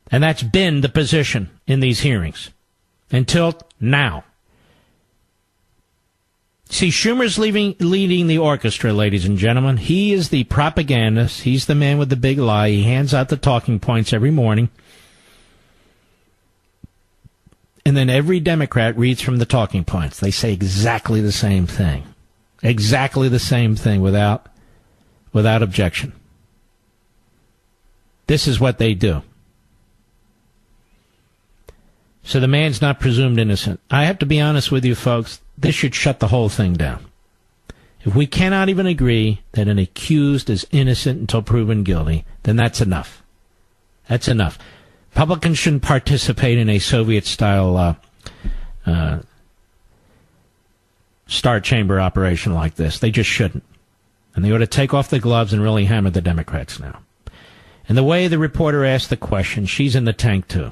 And that's been the position in these hearings. Until now. See, Schumer's leading the orchestra, ladies and gentlemen. He is the propagandist. He's the man with the big lie. He hands out the talking points every morning. And then every Democrat reads from the talking points. They say exactly the same thing. Exactly the same thing without objection. This is what they do. So the man's not presumed innocent. I have to be honest with you, folks. This should shut the whole thing down. If we cannot even agree that an accused is innocent until proven guilty, then that's enough. That's enough. Republicans shouldn't participate in a Soviet-style star chamber operation like this. They just shouldn't. And they ought to take off the gloves and really hammer the Democrats now. And the way the reporter asked the question, she's in the tank too.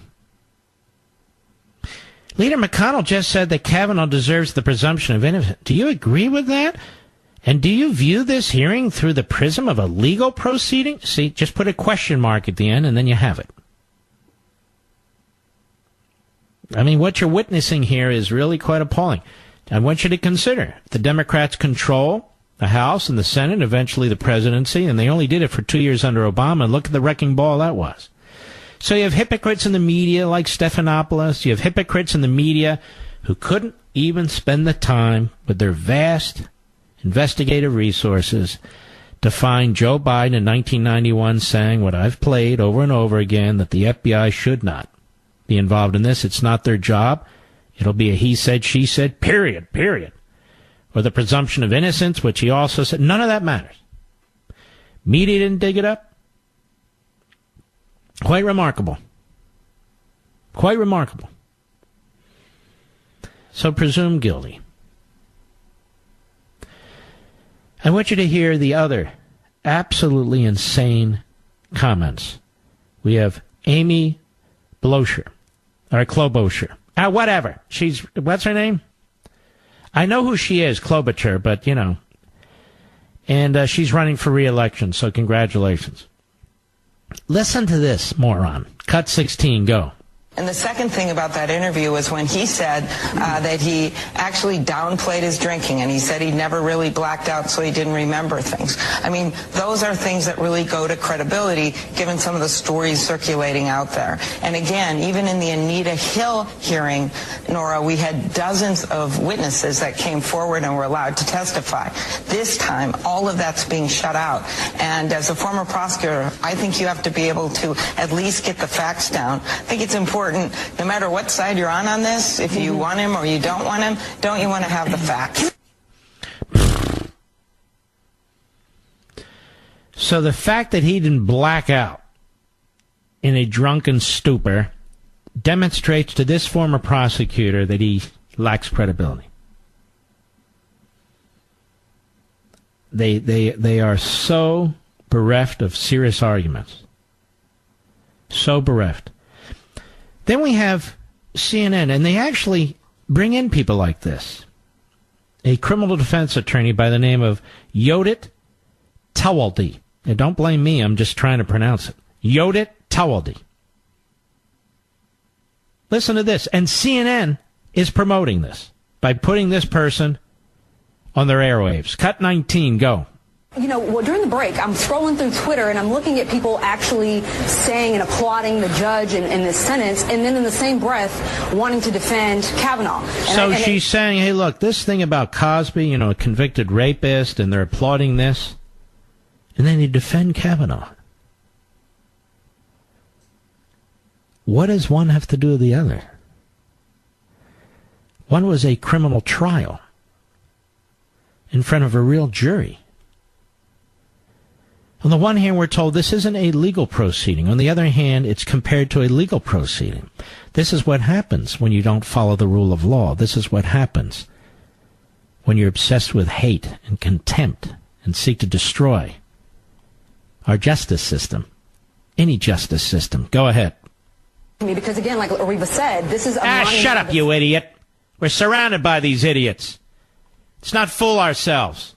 Leader McConnell just said that Kavanaugh deserves the presumption of innocence. Do you agree with that? And do you view this hearing through the prism of a legal proceeding? See, just put a question mark at the end and then you have it. I mean, what you're witnessing here is really quite appalling. I want you to consider the Democrats control the House and the Senate, eventually the presidency, and they only did it for 2 years under Obama, and look at the wrecking ball that was. So you have hypocrites in the media like Stephanopoulos. You have hypocrites in the media who couldn't even spend the time with their vast investigative resources to find Joe Biden in 1991 saying what I've played over and over again, that the FBI should not be involved in this. It's not their job. It'll be a he said, she said, period. Or the presumption of innocence, which he also said. None of that matters. Media didn't dig it up. Quite remarkable. Quite remarkable. So presumed guilty. I want you to hear the other absolutely insane comments. We have Amy Klobuchar. Whatever. What's her name? I know who she is, Klobuchar, but, you know. And she's running for re-election, so congratulations. Listen to this, moron. Cut 16, go. And the second thing about that interview was when he said that he actually downplayed his drinking, and he said he never really blacked out, so he didn't remember things. I mean, those are things that really go to credibility, given some of the stories circulating out there. And again, even in the Anita Hill hearing, Nora, we had dozens of witnesses that came forward and were allowed to testify. This time, all of that's being shut out. And as a former prosecutor, I think you have to be able to at least get the facts down. I think it's important, no matter what side you're on this, if you want him or you don't want him, don't you want to have the facts? So the fact that he didn't black out in a drunken stupor demonstrates to this former prosecutor that he lacks credibility. They are so bereft of serious arguments. So bereft. Then we have CNN, and they actually bring in people like this. A criminal defense attorney by the name of Yodit Tawaldi. And don't blame me, I'm just trying to pronounce it. Yodit Tawaldi. Listen to this. And CNN is promoting this by putting this person on their airwaves. Cut 19, go. You know, well, during the break, I'm scrolling through Twitter, and I'm looking at people actually saying and applauding the judge in this sentence, and then in the same breath wanting to defend Kavanaugh. So she's saying, hey, look, this thing about Cosby, you know, a convicted rapist, and they're applauding this, and then you defend Kavanaugh. What does one have to do with the other? One was a criminal trial in front of a real jury. On the one hand, we're told this isn't a legal proceeding. On the other hand, it's compared to a legal proceeding. This is what happens when you don't follow the rule of law. This is what happens when you're obsessed with hate and contempt and seek to destroy our justice system. Any justice system. Go ahead. Because again, like Ariva said, this is a shut up, you idiot. We're surrounded by these idiots. Let's not fool ourselves.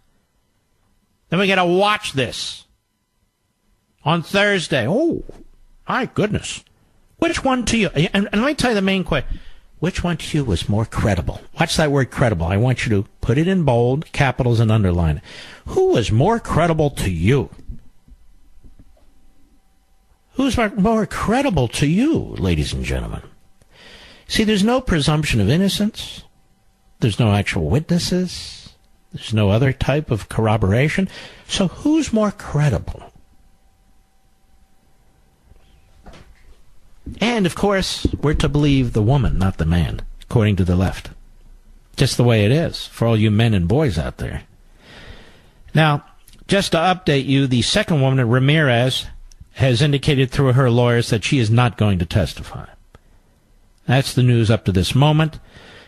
Then we got to watch this on Thursday. Oh, my goodness. Which one to you? And let me tell you the main question. Which one to you was more credible? Watch that word credible. I want you to put it in bold, capitals, and underline it. Who was more credible to you? Who's more credible to you, ladies and gentlemen? See, there's no presumption of innocence. There's no actual witnesses. There's no other type of corroboration. So who's more credible? And, of course, we're to believe the woman, not the man, according to the left. Just the way it is for all you men and boys out there. Now, just to update you, the second woman, Ramirez, has indicated through her lawyers that she is not going to testify. That's the news up to this moment.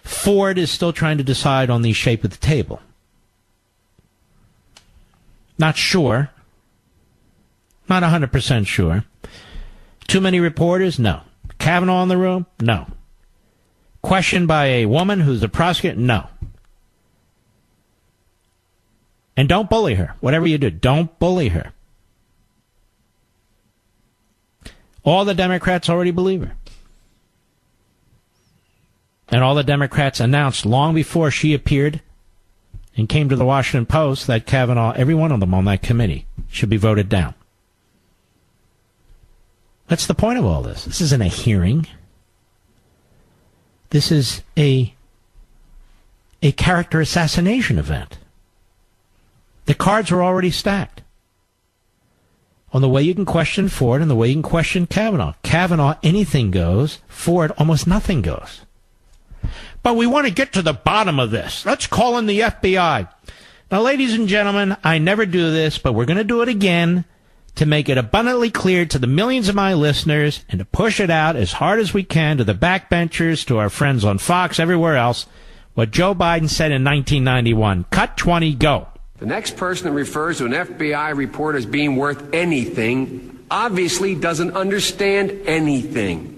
Ford is still trying to decide on the shape of the table. Not sure. Not 100% sure. Too many reporters? No. Kavanaugh in the room? No. Questioned by a woman who's a prosecutor? No. And don't bully her. Whatever you do, don't bully her. All the Democrats already believe her. And all the Democrats announced long before she appeared and came to the Washington Post that Kavanaugh, every one of them on that committee, should be voted down. What's the point of all this? This isn't a hearing. This is a character assassination event. The cards are already stacked on the way you can question Ford and the way you can question Kavanaugh. Kavanaugh, anything goes. Ford, almost nothing goes. But we want to get to the bottom of this. Let's call in the FBI. Now, ladies and gentlemen, I never do this, but we're going to do it again to make it abundantly clear to the millions of my listeners and to push it out as hard as we can to the backbenchers, to our friends on Fox, everywhere else, what Joe Biden said in 1991. Cut 20, go. The next person that refers to an FBI report as being worth anything obviously doesn't understand anything.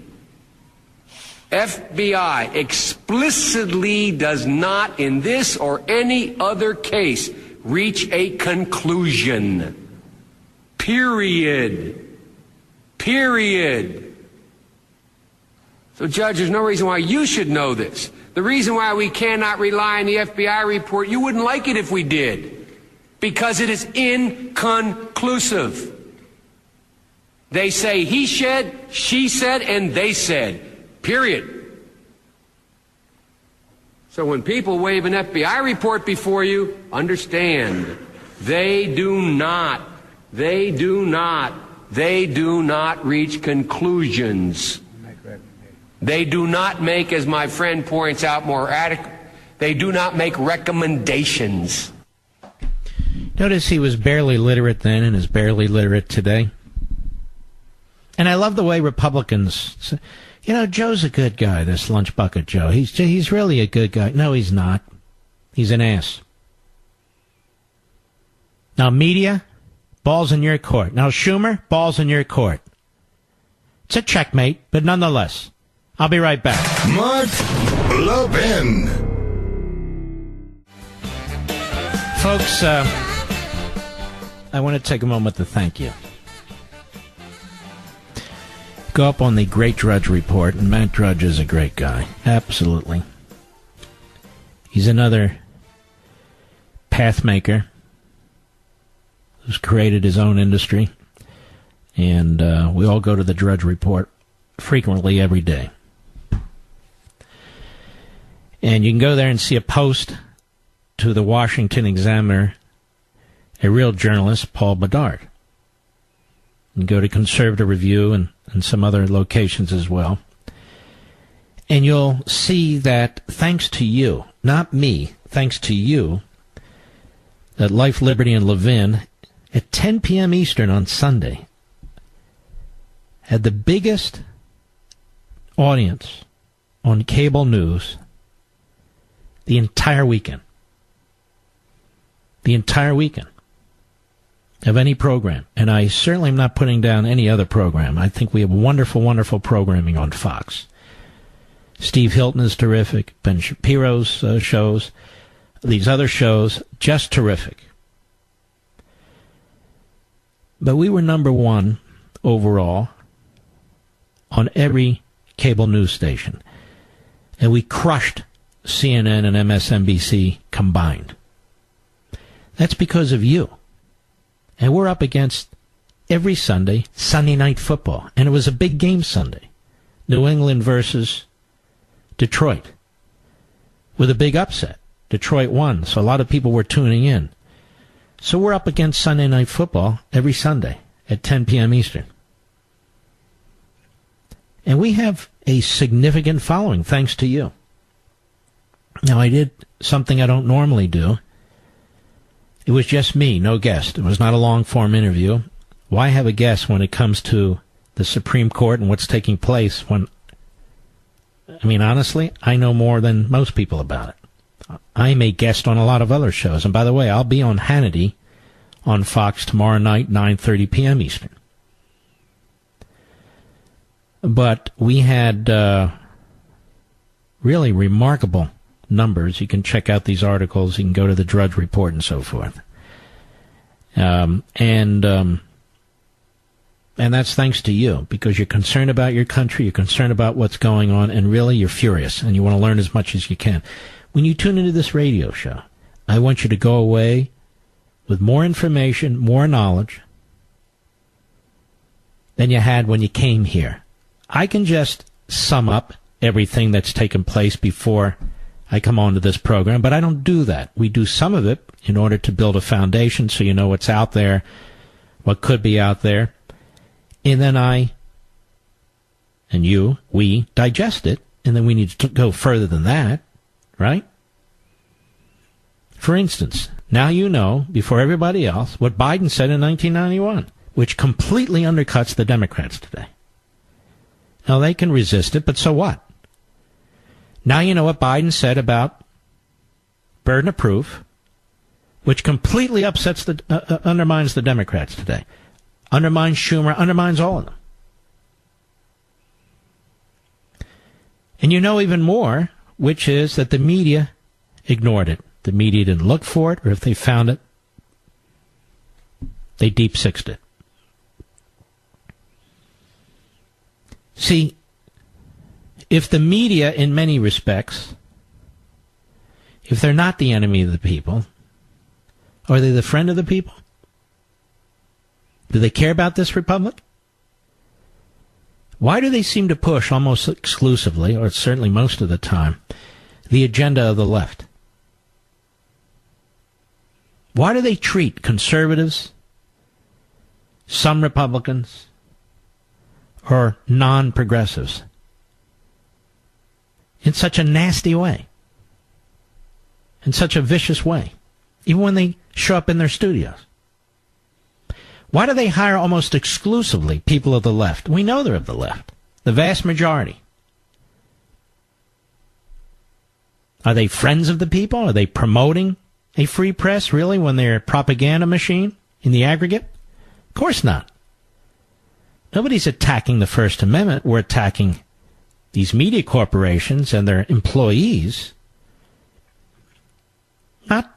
FBI explicitly does not, in this or any other case, reach a conclusion. Period. Period. So, Judge, there's no reason why you should know this. The reason why we cannot rely on the FBI report, you wouldn't like it if we did, because it is inconclusive. They say he said, she said, and they said. Period. So when people wave an FBI report before you, understand, they do not reach conclusions. They do not make, as my friend points out more adequate, they do not make recommendations. Notice he was barely literate then and is barely literate today. And I love the way Republicans, you know, Joe's a good guy, this lunch bucket Joe. He's really a good guy. No, he's not. He's an ass. Now, media, ball's in your court. Now, Schumer, ball's in your court. It's a checkmate, but nonetheless, I'll be right back. Mark Levin. Folks, I want to take a moment to thank you. Go up on the Great Drudge Report, and Matt Drudge is a great guy. Absolutely. He's another path maker who's created his own industry. And we all go to the Drudge Report frequently every day. And you can go there and see a post to the Washington Examiner, a real journalist, Paul Bedard. And go to Conservative Review and some other locations as well. And you'll see that thanks to you, not me, thanks to you, that Life, Liberty, and Levin at 10 p.m. Eastern on Sunday had the biggest audience on cable news the entire weekend. The entire weekend of any program. And I certainly am not putting down any other program. I think we have wonderful, wonderful programming on Fox. Steve Hilton is terrific. Ben Shapiro's shows. These other shows, just terrific. But we were number one overall on every cable news station. And we crushed CNN and MSNBC combined. That's because of you. And we're up against every Sunday Night Football. And it was a big game Sunday. New England versus Detroit. With a big upset. Detroit won, so a lot of people were tuning in. So we're up against Sunday Night Football every Sunday at 10 p.m. Eastern. And we have a significant following thanks to you. Now, I did something I don't normally do. It was just me, no guest. It was not a long-form interview. Why have a guest when it comes to the Supreme Court and what's taking place when, I mean, honestly, I know more than most people about it. I'm a guest on a lot of other shows. And by the way, I'll be on Hannity on Fox tomorrow night, 9:30 p.m. Eastern. But we had really remarkable numbers. You can check out these articles. You can go to the Drudge Report and so forth. And that's thanks to you, because you're concerned about your country, you're concerned about what's going on, and really you're furious, and you want to learn as much as you can. When you tune into this radio show, I want you to go away with more information, more knowledge than you had when you came here. I can just sum up everything that's taken place before I come on to this program, but I don't do that. We do some of it in order to build a foundation so you know what's out there, what could be out there, and then we digest it, and then we need to go further than that, right? For instance, now you know, before everybody else, what Biden said in 1991, which completely undercuts the Democrats today. Now, they can resist it, but so what? Now you know what Biden said about burden of proof, which completely undermines the Democrats today. undermines Schumer, undermines all of them. And you know even more, which is that the media ignored it. The media didn't look for it, or if they found it, they deep-sixed it. See, if the media, in many respects, if they're not the enemy of the people, are they the friend of the people? Do they care about this republic? Why do they seem to push almost exclusively, or certainly most of the time, the agenda of the left? Why do they treat conservatives, some Republicans, or non-progressives in such a nasty way, in such a vicious way, even when they show up in their studios? Why do they hire almost exclusively people of the left? We know they're of the left, the vast majority. Are they friends of the people? Are they promoting a free press, really, when they're a propaganda machine in the aggregate? Of course not. Nobody's attacking the First Amendment. We're attacking these media corporations and their employees, not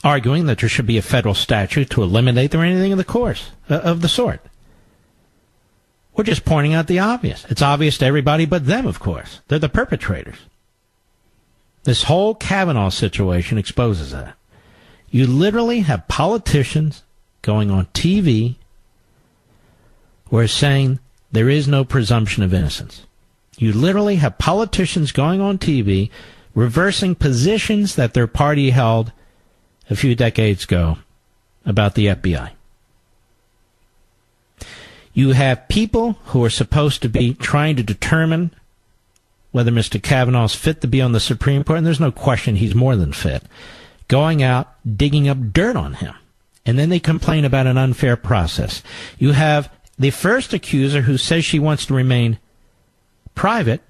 arguing that there should be a federal statute to eliminate them or anything of the sort. We're just pointing out the obvious. It's obvious to everybody but them, of course. They're the perpetrators. This whole Kavanaugh situation exposes that. You literally have politicians going on TV who are saying there is no presumption of innocence. You literally have politicians going on TV reversing positions that their party held a few decades ago about the FBI. You have people who are supposed to be trying to determine whether Mr. Kavanaugh is fit to be on the Supreme Court, and there's no question he's more than fit, going out, digging up dirt on him. And then they complain about an unfair process. You have the first accuser who says she wants to remain private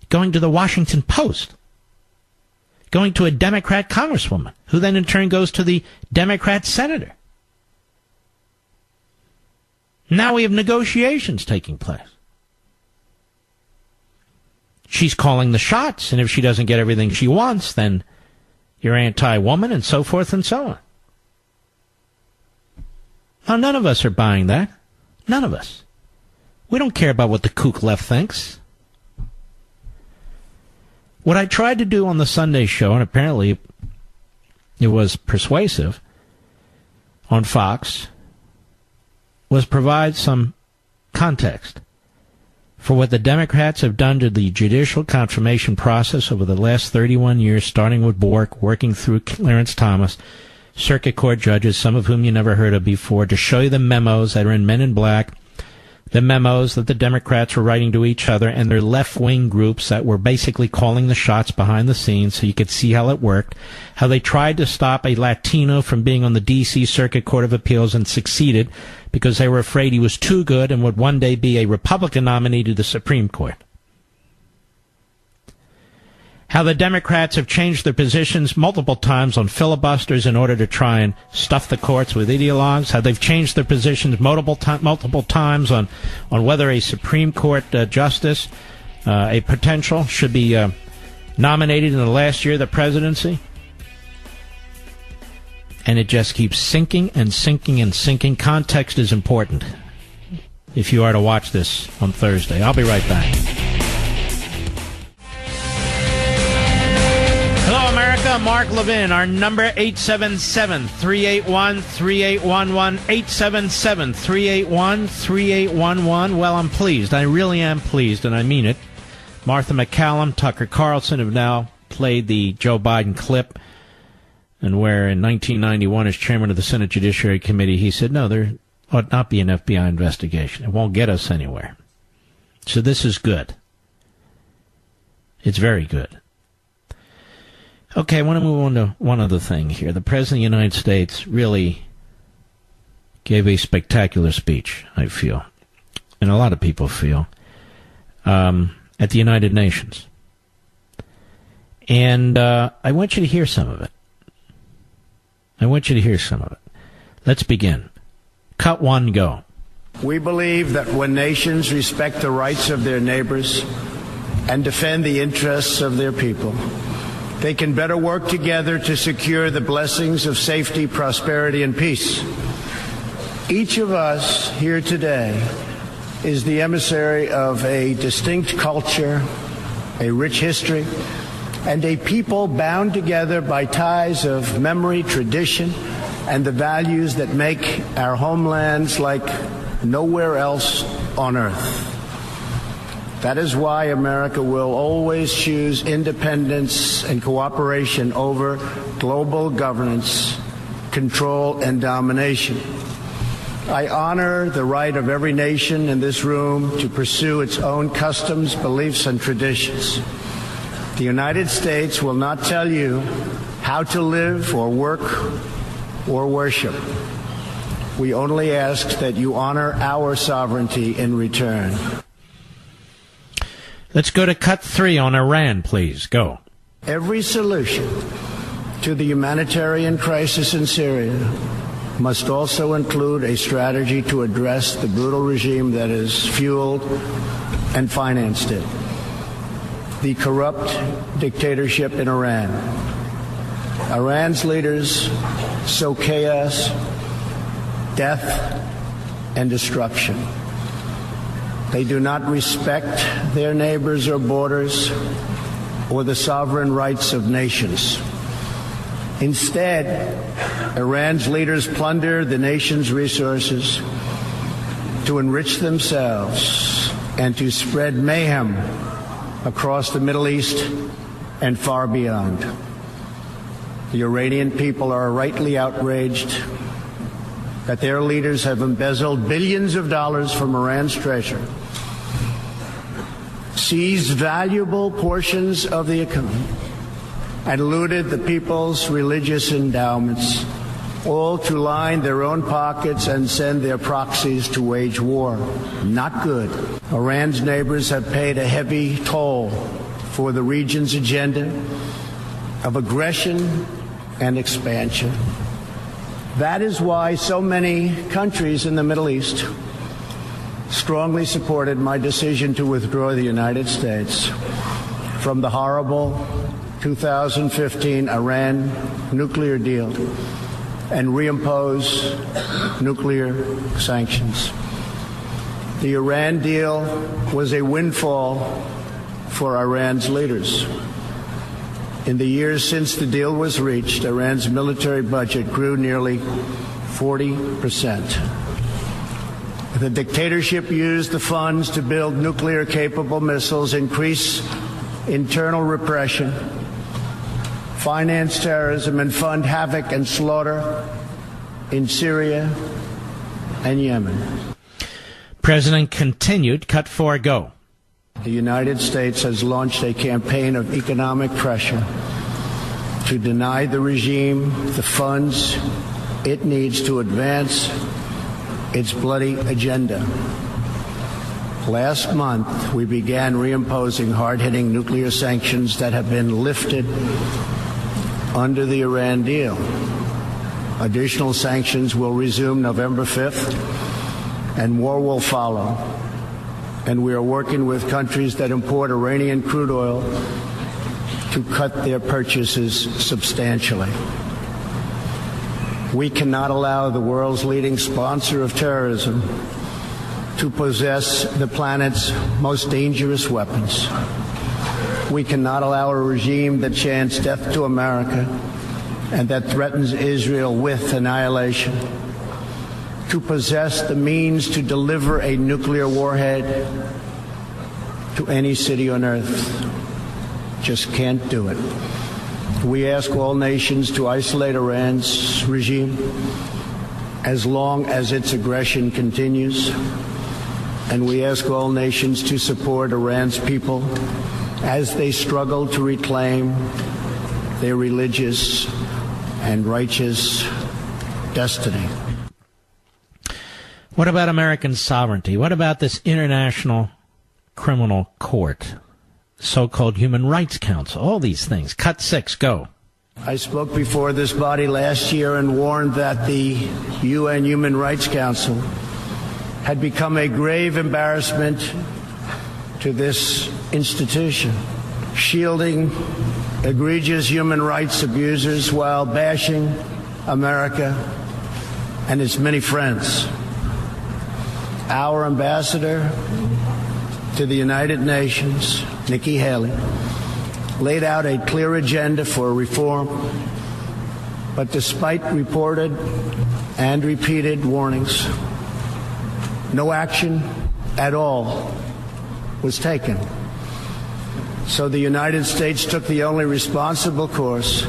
going to the Washington Post, going to a Democrat congresswoman, who then in turn goes to the Democrat senator. Now we have negotiations taking place. She's calling the shots, and if she doesn't get everything she wants, then you're anti-woman, and so forth and so on. Now, none of us are buying that. None of us. We don't care about what the kook left thinks. What I tried to do on the Sunday show, and apparently it was persuasive on Fox, was provide some context for what the Democrats have done to the judicial confirmation process over the last 31 years, starting with Bork, working through Clarence Thomas, circuit court judges, some of whom you never heard of before, to show you the memos that are in Men in Black, the memos that the Democrats were writing to each other and their left-wing groups that were basically calling the shots behind the scenes, so you could see how it worked, how they tried to stop a Latino from being on the D.C. Circuit Court of Appeals and succeeded because they were afraid he was too good and would one day be a Republican nominee to the Supreme Court. How the Democrats have changed their positions multiple times on filibusters in order to try and stuff the courts with ideologues. How they've changed their positions multiple times on whether a Supreme Court justice, a potential, should be nominated in the last year of the presidency. And it just keeps sinking and sinking and sinking. Context is important if you are to watch this on Thursday. I'll be right back. Hello, America. Mark Levin. Our number, 877-381-3811. 877-381-3811. Well, I'm pleased. I really am pleased, and I mean it. Martha McCallum, Tucker Carlson have now played the Joe Biden clip, and where in 1991, as chairman of the Senate Judiciary Committee, he said, no, there ought not be an FBI investigation. It won't get us anywhere. So this is good. It's very good. Okay, I want to move on to one other thing here. The President of the United States really gave a spectacular speech, I feel, and a lot of people feel, at the United Nations. And I want you to hear some of it. Let's begin. Cut 1, go. We believe that when nations respect the rights of their neighbors and defend the interests of their people, they can better work together to secure the blessings of safety, prosperity, and peace. Each of us here today is the emissary of a distinct culture, a rich history, and a people bound together by ties of memory, tradition, and the values that make our homelands like nowhere else on earth. That is why America will always choose independence and cooperation over global governance, control, and domination. I honor the right of every nation in this room to pursue its own customs, beliefs, and traditions. The United States will not tell you how to live or work or worship. We only ask that you honor our sovereignty in return. Let's go to cut 3 on Iran, please. Go. Every solution to the humanitarian crisis in Syria must also include a strategy to address the brutal regime that has fueled and financed it. The corrupt dictatorship in Iran. Iran's leaders sow chaos, death, and destruction. They do not respect their neighbors or borders or the sovereign rights of nations. Instead, Iran's leaders plunder the nation's resources to enrich themselves and to spread mayhem across the Middle East and far beyond. The Iranian people are rightly outraged that their leaders have embezzled billions of dollars from Iran's treasury, seized valuable portions of the economy, and looted the people's religious endowments, all to line their own pockets and send their proxies to wage war. Not good. Iran's neighbors have paid a heavy toll for the region's agenda of aggression and expansion. That is why so many countries in the Middle East strongly supported my decision to withdraw the United States from the horrible 2015 Iran nuclear deal and reimpose nuclear sanctions. The Iran deal was a windfall for Iran's leaders. In the years since the deal was reached, Iran's military budget grew nearly 40%. The dictatorship used the funds to build nuclear-capable missiles, increase internal repression, finance terrorism, and fund havoc and slaughter in Syria and Yemen. President continued. Cut 4, go. The United States has launched a campaign of economic pressure to deny the regime the funds it needs to advance its bloody agenda. Last month, we began reimposing hard-hitting nuclear sanctions that have been lifted under the Iran deal. Additional sanctions will resume November 5th, and more will follow. And we are working with countries that import Iranian crude oil to cut their purchases substantially. We cannot allow the world's leading sponsor of terrorism to possess the planet's most dangerous weapons. We cannot allow a regime that chants death to America and that threatens Israel with annihilation to possess the means to deliver a nuclear warhead to any city on earth. Just can't do it. We ask all nations to isolate Iran's regime as long as its aggression continues. And we ask all nations to support Iran's people as they struggle to reclaim their religious and righteous destiny. What about American sovereignty? What about this International Criminal Court, so-called Human Rights Council? All these things. Cut 6, go. I spoke before this body last year and warned that the UN Human Rights Council had become a grave embarrassment to this institution, shielding egregious human rights abusers while bashing America and its many friends. Our ambassador to the United Nations, Nikki Haley, laid out a clear agenda for reform, but despite reported and repeated warnings, no action at all was taken. So the United States took the only responsible course.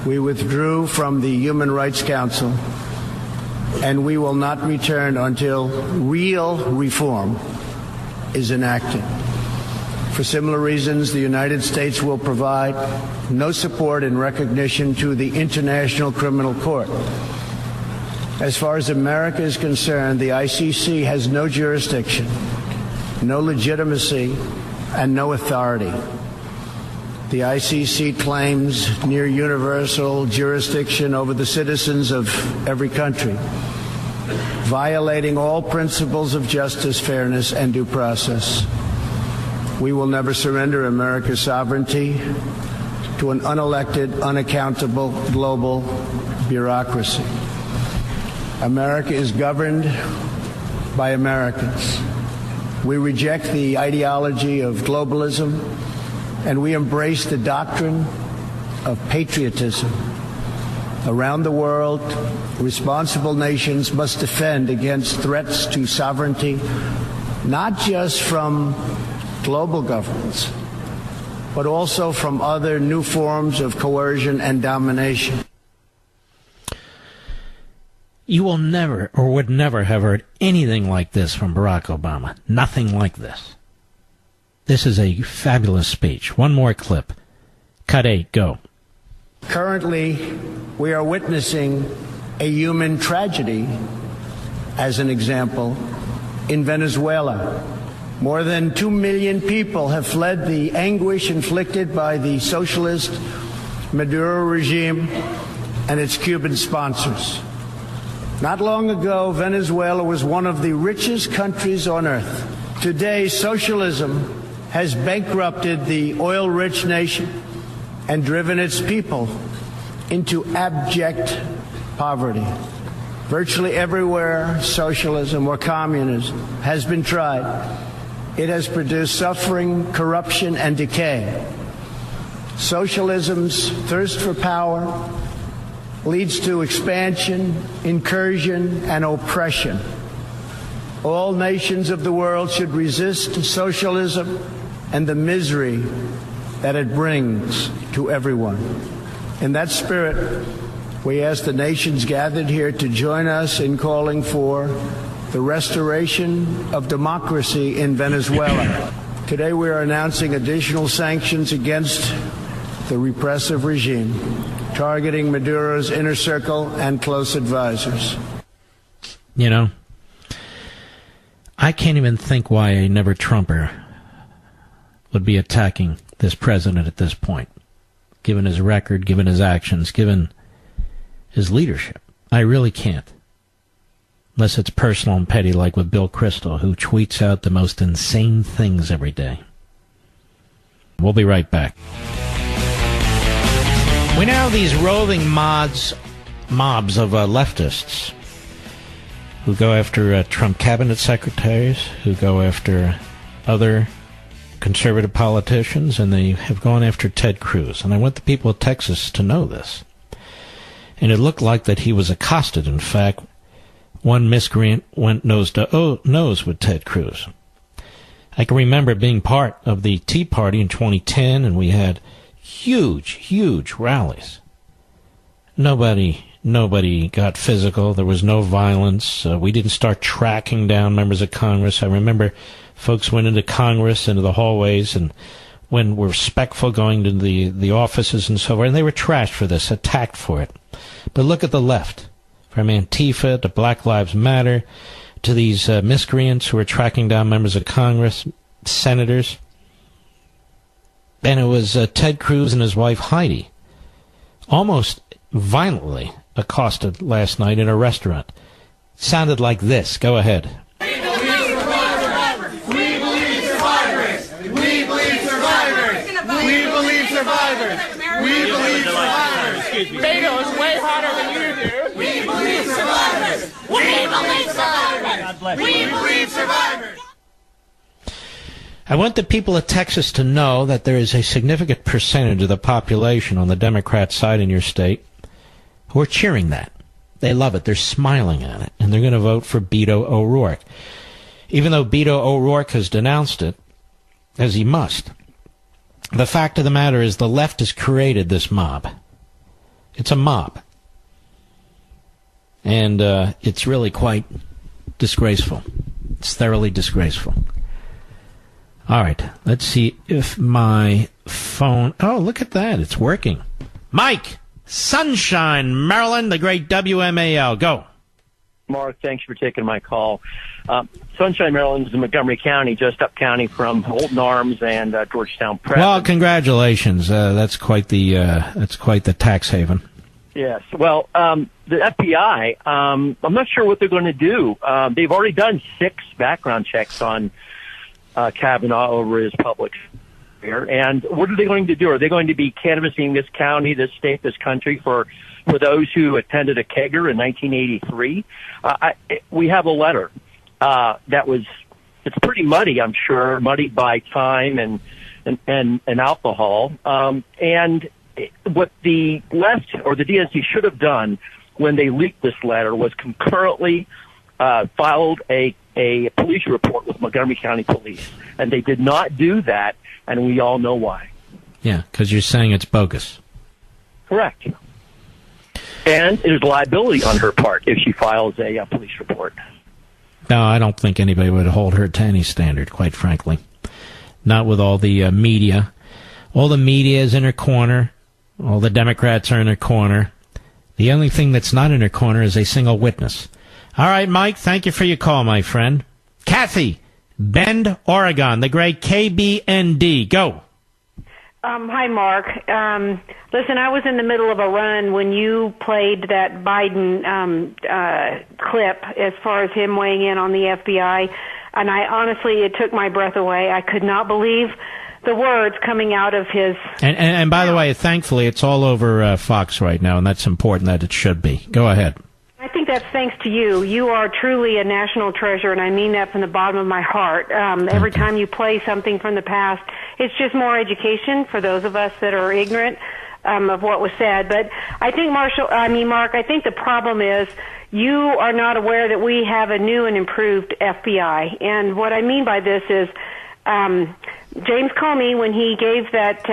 We withdrew from the Human Rights Council, and we will not return until real reform is enacted. For similar reasons, the United States will provide no support in recognition to the International Criminal Court. As far as America is concerned, the ICC has no jurisdiction, no legitimacy, and no authority. The ICC claims near universal jurisdiction over the citizens of every country, violating all principles of justice, fairness, and due process. We will never surrender America's sovereignty to an unelected, unaccountable global bureaucracy. America is governed by Americans. We reject the ideology of globalism, and we embrace the doctrine of patriotism. Around the world, responsible nations must defend against threats to sovereignty, not just from global governments, but also from other new forms of coercion and domination. You will never, or would never, have heard anything like this from Barack Obama. Nothing like this. This is a fabulous speech. One more clip. Cut 8, go. Currently, we are witnessing a human tragedy, as an example, in Venezuela. More than 2 million people have fled the anguish inflicted by the socialist Maduro regime and its Cuban sponsors. Not long ago, Venezuela was one of the richest countries on earth. Today, socialism has bankrupted the oil-rich nation and driven its people into abject poverty. Virtually everywhere socialism or communism has been tried, it has produced suffering, corruption, and decay. Socialism's thirst for power leads to expansion, incursion, and oppression. All nations of the world should resist socialism and the misery that it brings to everyone. In that spirit, we ask the nations gathered here to join us in calling for the restoration of democracy in Venezuela. Today we are announcing additional sanctions against the repressive regime, targeting Maduro's inner circle and close advisors. You know, I can't even think why a never-Trumper would be attacking this president at this point, given his record, given his actions, given his leadership. I really can't. Unless it's personal and petty, like with Bill Kristol, who tweets out the most insane things every day. We'll be right back. We now have these roving mobs of leftists who go after Trump cabinet secretaries, who go after other conservative politicians, and they have gone after Ted Cruz. And I want the people of Texas to know this. And it looked like that he was accosted. In fact, one miscreant went nose to nose with Ted Cruz. I can remember being part of the Tea Party in 2010, and we had huge rallies. Nobody got physical. There was no violence. We didn't start tracking down members of Congress. I remember folks went into Congress, into the hallways, and when were respectful going to the offices and so forth, and they were trashed for this, attacked for it. But look at the left. From Antifa to Black Lives Matter to these miscreants who are tracking down members of Congress, senators. And it was Ted Cruz and his wife Heidi almost violently accosted last night in a restaurant. Sounded like this. Go ahead. We believe survivors! We believe survivors! We believe survivors! We believe survivors! We believe survivors! Beto is way hotter than you do! We believe survivors! We believe survivors! We believe survivors! I want the people of Texas to know that there is a significant percentage of the population on the Democrat side in your state who are cheering that. They love it. They're smiling at it. And they're going to vote for Beto O'Rourke. Even though Beto O'Rourke has denounced it, as he must, the fact of the matter is the left has created this mob. It's a mob. And it's really quite disgraceful. It's thoroughly disgraceful. All right, let's see if my phone... Oh, look at that. It's working. Mike, Sunshine, Maryland, the great WMAL. Go. Mark, thanks for taking my call. Sunshine, Maryland is in Montgomery County, just up county from Holton Arms and Georgetown Prep. Well, congratulations. That's quite the tax haven. Yes. Well, the FBI, I'm not sure what they're going to do. They've already done 6 background checks on Kavanaugh over his public sphere. And what are they going to do? Are they going to be canvassing this county, this state, this country for those who attended a kegger in 1983? We have a letter it's pretty muddy, I'm sure, muddied by time and alcohol. And what the left or the DNC should have done when they leaked this letter was concurrently filed a police report with Montgomery County Police, and they did not do that, and we all know why. Yeah, because you're saying it's bogus. Correct. And it is liability on her part if she files a police report. No, I don't think anybody would hold her to any standard, quite frankly. Not with all the media. All the media is in her corner. All the Democrats are in her corner. The only thing that's not in her corner is a single witness. All right, Mike, thank you for your call, my friend. Kathy, Bend, Oregon, the great KBND. Go. Hi, Mark. Listen, I was in the middle of a run when you played that Biden clip as far as him weighing in on the FBI, and it took my breath away. I could not believe the words coming out of his... And by the way, thankfully, it's all over Fox right now, and that's important that it should be. Go ahead. I think that's thanks to you. You are truly a national treasure, and I mean that from the bottom of my heart. Every time you play something from the past, it's just more education for those of us that are ignorant of what was said. But I think, Mark, I think the problem is you are not aware that we have a new and improved FBI. And what I mean by this is James Comey, when he gave that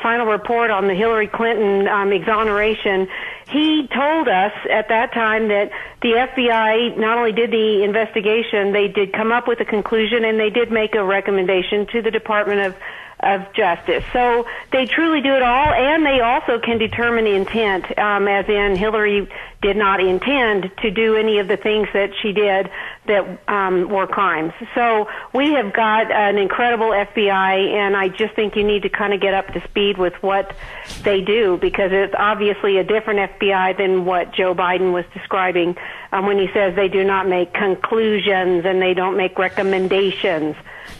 final report on the Hillary Clinton exoneration, he told us at that time that the FBI not only did the investigation, they did come up with a conclusion, and they did make a recommendation to the Department of Justice. So they truly do it all, and they also can determine intent, as in Hillary did not intend to do any of the things that she did that were crimes. So we have got an incredible FBI, and I just think you need to kind of get up to speed with what they do, because it's obviously a different FBI than what Joe Biden was describing when he says they do not make conclusions and they don't make recommendations.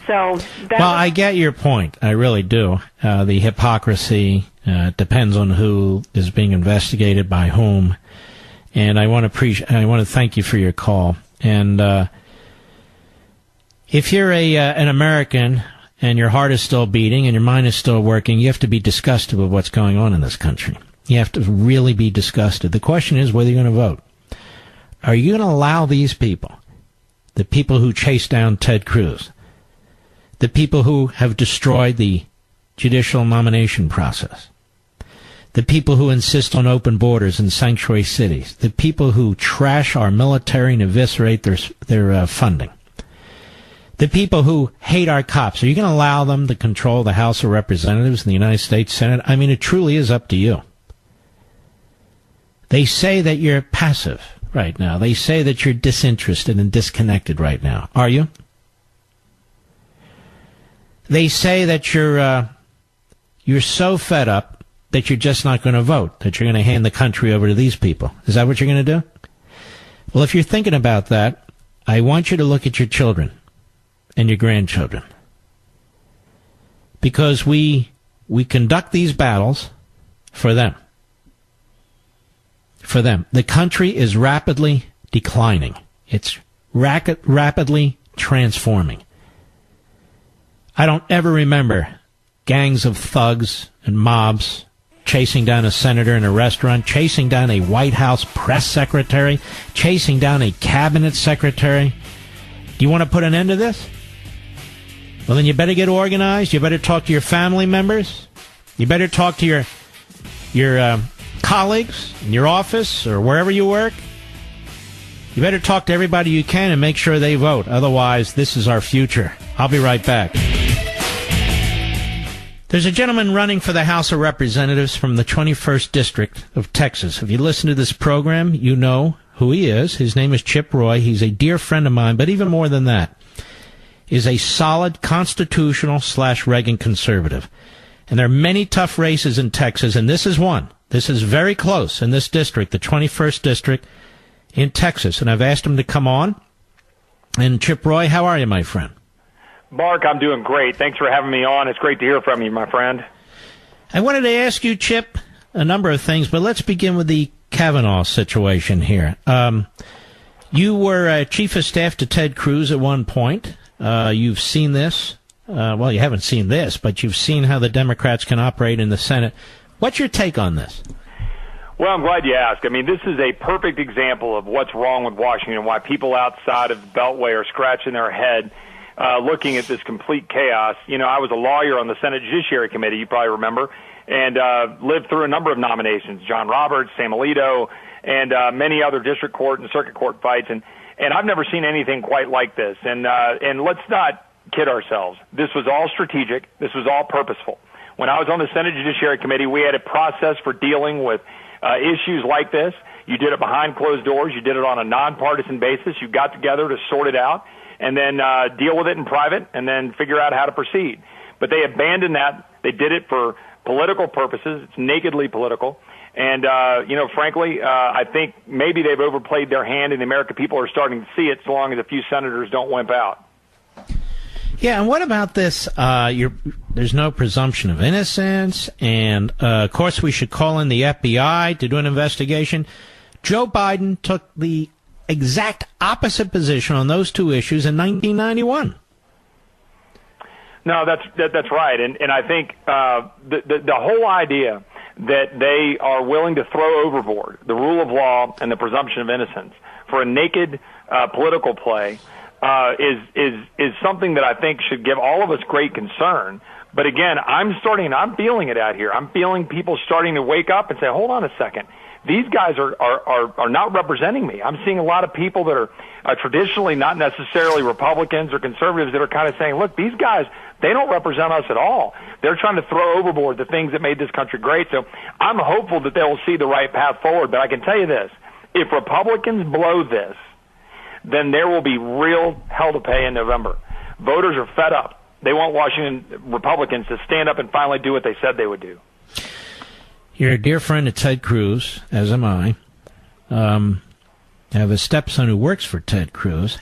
So I get your point. I really do. The hypocrisy depends on who is being investigated by whom. And I want to thank you for your call. And if you're an American and your heart is still beating and your mind is still working, you have to be disgusted with what's going on in this country. You have to really be disgusted. The question is whether you're going to vote. Are you going to allow these people, the people who chased down Ted Cruz, the people who have destroyed the judicial nomination process, the people who insist on open borders in sanctuary cities, the people who trash our military and eviscerate their funding, the people who hate our cops, are you going to allow them to control the House of Representatives and the United States Senate? I mean, it truly is up to you. They say that you're passive right now. They say that you're disinterested and disconnected right now. Are you? They say that you're so fed up that you're just not going to vote, that you're going to hand the country over to these people. Is that what you're going to do? Well, if you're thinking about that, I want you to look at your children and your grandchildren. Because we conduct these battles for them. For them. The country is rapidly declining. It's rapidly transforming. I don't ever remember gangs of thugs and mobs chasing down a senator in a restaurant, chasing down a White House press secretary, chasing down a cabinet secretary. Do you want to put an end to this? Well, then you better get organized. You better talk to your family members. You better talk to your colleagues in your office or wherever you work. You better talk to everybody you can and make sure they vote. Otherwise, this is our future. I'll be right back. There's a gentleman running for the House of Representatives from the 21st District of Texas. If you listen to this program, you know who he is. His name is Chip Roy. He's a dear friend of mine, but even more than that, is a solid constitutional/Reagan conservative. And there are many tough races in Texas, and this is one. This is very close in this district, the 21st District in Texas. And I've asked him to come on. And Chip Roy, how are you, my friend? Mark, I'm doing great. Thanks for having me on. It's great to hear from you, my friend. I wanted to ask you, Chip, a number of things, but let's begin with the Kavanaugh situation here. You were chief of staff to Ted Cruz at one point. You've seen this. Well, you haven't seen this, but you've seen how the Democrats can operate in the Senate. What's your take on this? Well, I'm glad you asked. I mean, this is a perfect example of what's wrong with Washington and why people outside of the Beltway are scratching their head looking at this complete chaos. You know, I was a lawyer on the Senate Judiciary Committee, you probably remember, and lived through a number of nominations, John Roberts, Sam Alito, and many other district court and circuit court fights. And I've never seen anything quite like this. And let's not kid ourselves. This was all strategic. This was all purposeful. When I was on the Senate Judiciary Committee, we had a process for dealing with issues like this. You did it behind closed doors. You did it on a nonpartisan basis. You got together to sort it out and then deal with it in private and then figure out how to proceed. But they abandoned that. They did it for political purposes. It's nakedly political. And, frankly, I think maybe they've overplayed their hand and the American people are starting to see it so long as a few senators don't wimp out. Yeah, and what about this? There's no presumption of innocence, and of course we should call in the FBI to do an investigation. Joe Biden took the exact opposite position on those two issues in 1991. No, that's right, and I think the whole idea that they are willing to throw overboard the rule of law and the presumption of innocence for a naked political play is something that I think should give all of us great concern. But again, I'm feeling it out here. I'm feeling people starting to wake up and say, hold on a second. These guys are not representing me. I'm seeing a lot of people that are traditionally not necessarily Republicans or conservatives that are kind of saying, look, these guys, they don't represent us at all. They're trying to throw overboard the things that made this country great. So I'm hopeful that they will see the right path forward. But I can tell you this, if Republicans blow this, then there will be real hell to pay in November. Voters are fed up. They want Washington Republicans to stand up and finally do what they said they would do. You're a dear friend of Ted Cruz, as am I. I have a stepson who works for Ted Cruz,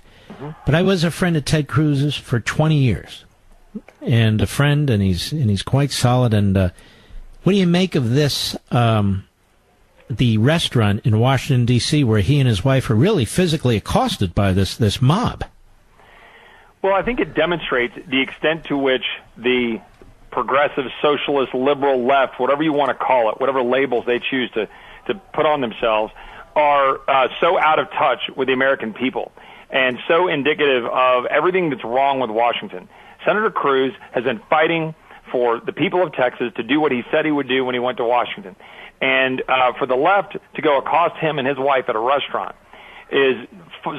but I was a friend of Ted Cruz's for 20 years, and a friend, and he's quite solid. And what do you make of this? The restaurant in Washington, D.C., where he and his wife are really physically accosted by this mob. Well, I think it demonstrates the extent to which the progressive, socialist, liberal left, whatever you want to call it, whatever labels they choose to put on themselves, are so out of touch with the American people and so indicative of everything that's wrong with Washington. Senator Cruz has been fighting for the people of Texas to do what he said he would do when he went to Washington. And for the left to go accost him and his wife at a restaurant is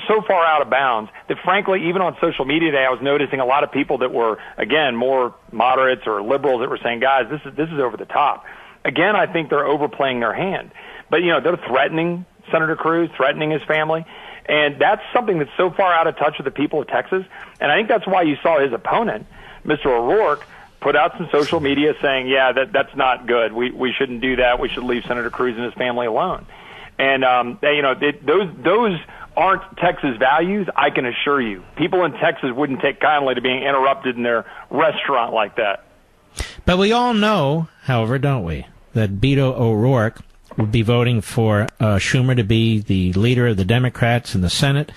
so far out of bounds that, frankly, even on social media today, I was noticing a lot of people that were, again, more moderates or liberals that were saying, guys, this is over the top. Again, I think they're overplaying their hand. But, they're threatening Senator Cruz, threatening his family. And that's something that's so far out of touch with the people of Texas. And I think that's why you saw his opponent, Mr. O'Rourke, put out some social media saying, yeah, that's not good. We shouldn't do that. We should leave Senator Cruz and his family alone. And, those aren't Texas values, I can assure you. People in Texas wouldn't take kindly to being interrupted in their restaurant like that. But we all know, however, don't we, that Beto O'Rourke would be voting for Schumer to be the leader of the Democrats in the Senate,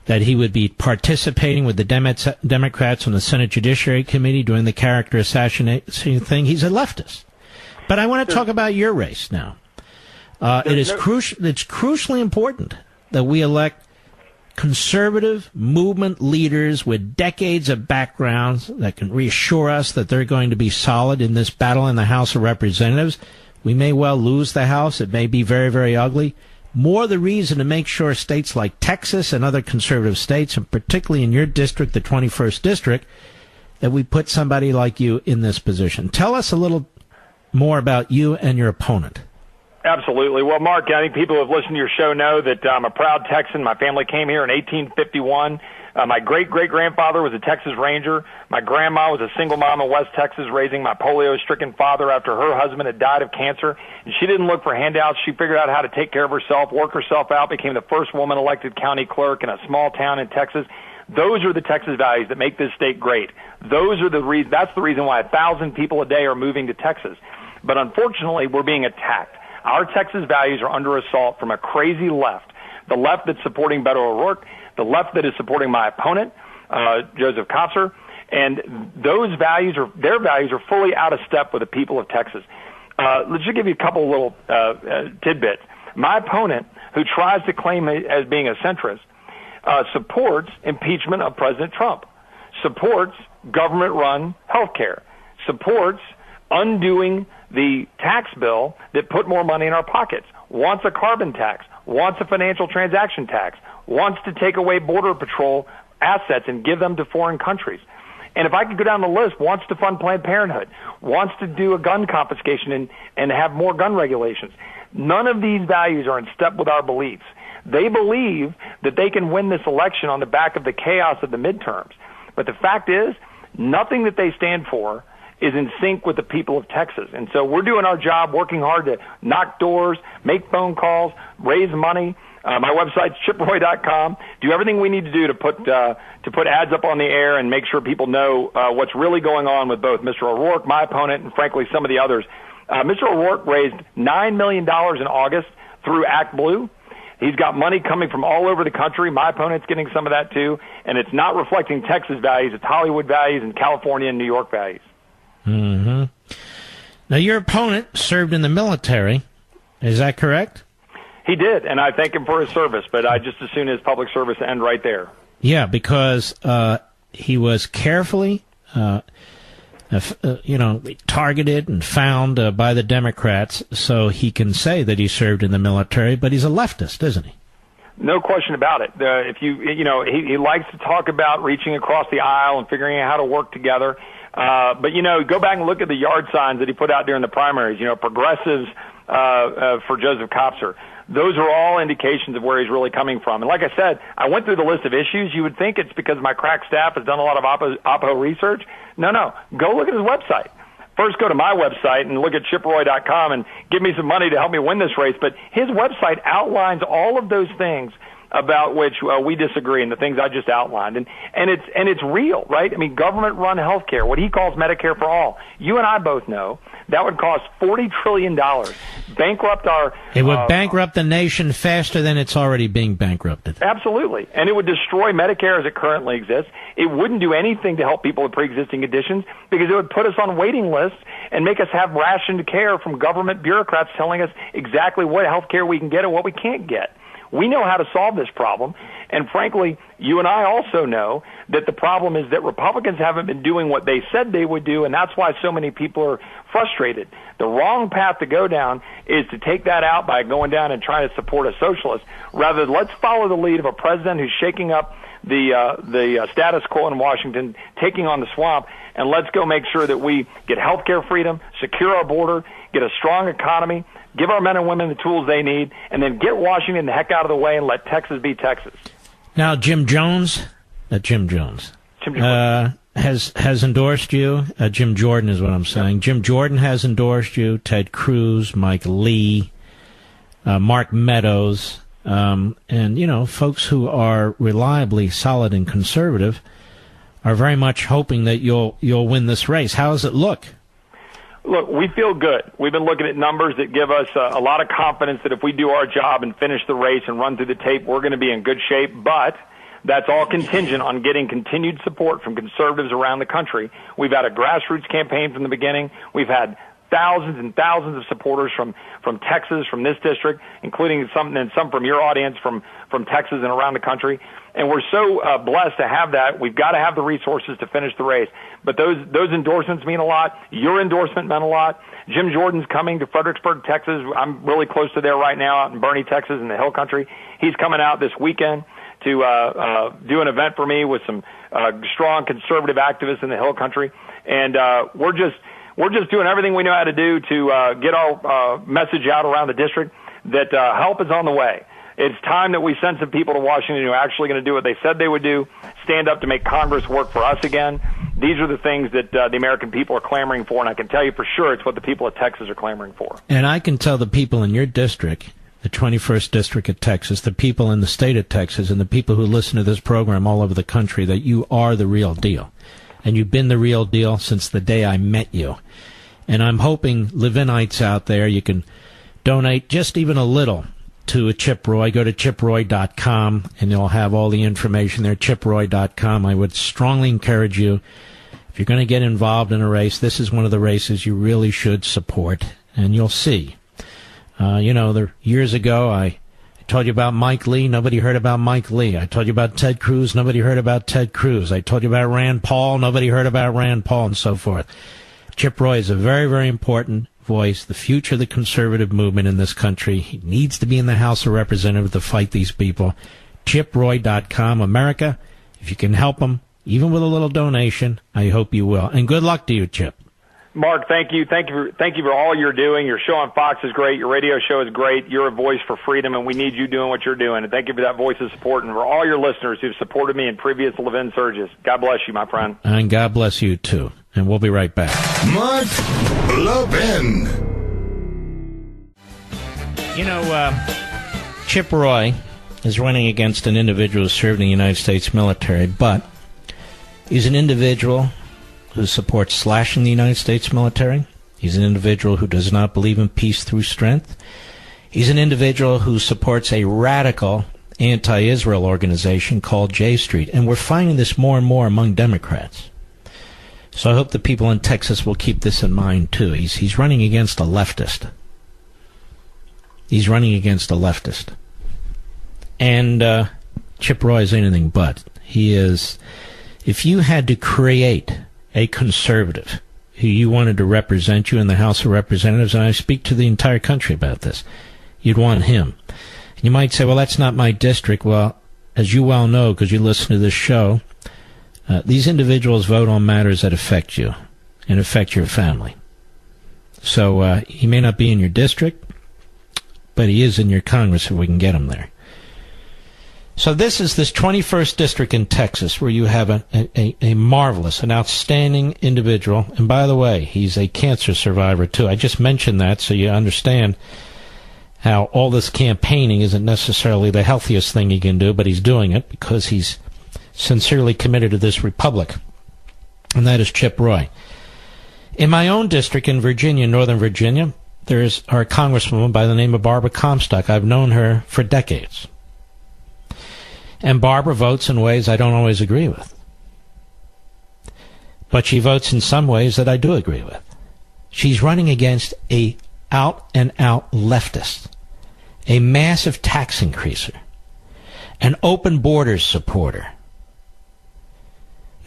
that he would be participating with the Democrats on the Senate Judiciary Committee doing the character assassination thing. He's a leftist. But I want to talk about your race now. It's crucially important that we elect conservative movement leaders with decades of backgrounds that can reassure us that they're going to be solid in this battle in the House of Representatives. We may well lose the House. It may be very, very ugly. More the reason to make sure states like Texas and other conservative states, and particularly in your district, the 21st District, that we put somebody like you in this position. Tell us a little more about you and your opponent. Absolutely. Well, Mark, I think people who have listened to your show know that I'm a proud Texan. My family came here in 1851. My great-great-grandfather was a Texas Ranger. My grandma was a single mom in West Texas raising my polio-stricken father after her husband had died of cancer. And she didn't look for handouts. She figured out how to take care of herself, work herself out, became the first woman elected county clerk in a small town in Texas. Those are the Texas values that make this state great. That's the reason why 1,000 people a day are moving to Texas. But unfortunately, we're being attacked. Our Texas values are under assault from a crazy left. The left that's supporting Beto O'Rourke, the left that is supporting my opponent, Joseph Kotzer, and their values are fully out of step with the people of Texas. Let's just give you a couple little tidbits. My opponent, who tries to claim as being a centrist, supports impeachment of President Trump, supports government-run health care, supports undoing the tax bill that put more money in our pockets, wants a carbon tax, wants a financial transaction tax, wants to take away Border Patrol assets and give them to foreign countries. And if I could go down the list, wants to fund Planned Parenthood, wants to do a gun confiscation and have more gun regulations. None of these values are in step with our beliefs. They believe that they can win this election on the back of the chaos of the midterms. But the fact is, nothing that they stand for is in sync with the people of Texas. And so we're doing our job, working hard to knock doors, make phone calls, raise money. My website's chiproy.com. Do everything we need to do to put ads up on the air and make sure people know what's really going on with both Mr. O'Rourke, my opponent, and frankly some of the others. Mr. O'Rourke raised $9 million in August through Act Blue. He's got money coming from all over the country. My opponent's getting some of that too, and it's not reflecting Texas values. It's Hollywood values and California and New York values. Mm-hmm. Now, your opponent served in the military. Is that correct? He did, and I thank him for his service, but I just as soon his public service end right there. Yeah, because he was carefully, targeted and found by the Democrats, so he can say that he served in the military, but he's a leftist, isn't he? No question about it. He likes to talk about reaching across the aisle and figuring out how to work together. But go back and look at the yard signs that he put out during the primaries, progressives for Joseph Kotzer. Those are all indications of where he's really coming from. And like I said, I went through the list of issues. You would think it's because my crack staff has done a lot of Oppo research. No. Go look at his website. First, go to my website and look at chiproy.com and give me some money to help me win this race. But his website outlines all of those things about which we disagree and the things I just outlined. And it's real, right? I mean, government-run health care, what he calls Medicare for all. You and I both know that would cost $40 trillion. Bankrupt our... It would bankrupt the nation faster than it's already being bankrupted. Absolutely. And it would destroy Medicare as it currently exists. It wouldn't do anything to help people with pre-existing conditions because it would put us on waiting lists and make us have rationed care from government bureaucrats telling us exactly what health care we can get and what we can't get. We know how to solve this problem, and frankly, you and I also know that the problem is that Republicans haven't been doing what they said they would do, and that's why so many people are frustrated. The wrong path to go down is to take that out by going down and trying to support a socialist. Rather, let's follow the lead of a president who's shaking up the status quo in Washington, taking on the swamp, and let's go make sure that we get health care freedom, secure our border, get a strong economy, give our men and women the tools they need, and then get Washington the heck out of the way and let Texas be Texas. Now, Jim Jones, has endorsed you. Jim Jordan is what I'm saying. Jim Jordan has endorsed you. Ted Cruz, Mike Lee, Mark Meadows, and folks who are reliably solid and conservative are very much hoping that you'll win this race. How does it look? Look, we feel good. We've been looking at numbers that give us a lot of confidence that if we do our job and finish the race and run through the tape, we're going to be in good shape. But that's all contingent on getting continued support from conservatives around the country. We've had a grassroots campaign from the beginning. We've had thousands and thousands of supporters from Texas, from this district, including some from your audience from Texas and around the country. And we're so blessed to have that. We've got to have the resources to finish the race. But those endorsements mean a lot. Your endorsement meant a lot. Jim Jordan's coming to Fredericksburg, Texas. I'm really close to there right now out in Bernie, Texas, in the Hill Country. He's coming out this weekend to do an event for me with some strong conservative activists in the Hill Country. And we're just doing everything we know how to do to get our message out around the district that help is on the way. It's time that we send some people to Washington who are actually going to do what they said they would do, stand up to make Congress work for us again. These are the things that the American people are clamoring for, and I can tell you for sure it's what the people of Texas are clamoring for. And I can tell the people in your district, the 21st District of Texas, the people in the state of Texas, and the people who listen to this program all over the country, that you are the real deal. And you've been the real deal since the day I met you. And I'm hoping Levinites out there, you can donate just even a little to a Chip Roy. Go to chiproy.com, and you'll have all the information there, chiproy.com. I would strongly encourage you, if you're going to get involved in a race, this is one of the races you really should support, and you'll see. Years ago, I told you about Mike Lee. Nobody heard about Mike Lee. I told you about Ted Cruz. Nobody heard about Ted Cruz. I told you about Rand Paul. Nobody heard about Rand Paul, and so forth. Chip Roy is a very, very important voice, the future of the conservative movement in this country. He needs to be in the House of Representatives to fight these people. ChipRoy.com. America, if you can help them, even with a little donation, I hope you will. And good luck to you, Chip. Mark, thank you. Thank you for all you're doing. Your show on Fox is great. Your radio show is great. You're a voice for freedom, and we need you doing what you're doing. And thank you for that voice of support, and for all your listeners who've supported me in previous Levin surges. God bless you, my friend. And God bless you, too. And we'll be right back. Mark Levin. Chip Roy is running against an individual who served in the United States military, but he's an individual who supports slashing the United States military. He's an individual who does not believe in peace through strength. He's an individual who supports a radical anti-Israel organization called J Street, and we're finding this more and more among Democrats. So I hope the people in Texas will keep this in mind, too. He's running against a leftist. He's running against a leftist. And Chip Roy is anything but. He is, if you had to create a conservative who you wanted to represent you in the House of Representatives, and I speak to the entire country about this, you'd want him. You might say, well, that's not my district. Well, as you well know, because you listen to this show, these individuals vote on matters that affect you and affect your family. So he may not be in your district, but he is in your Congress if we can get him there. So this is this 21st District in Texas where you have a marvelous, an outstanding individual. And by the way, he's a cancer survivor, too. I just mentioned that so you understand how all this campaigning isn't necessarily the healthiest thing he can do, but he's doing it because he's sincerely committed to this republic. And that is Chip Roy. In my own district in Virginia, Northern Virginia, there's our congresswoman by the name of Barbara Comstock. I've known her for decades. And Barbara votes in ways I don't always agree with. But she votes in some ways that I do agree with. She's running against a out-and-out leftist, a massive tax increaser, an open borders supporter.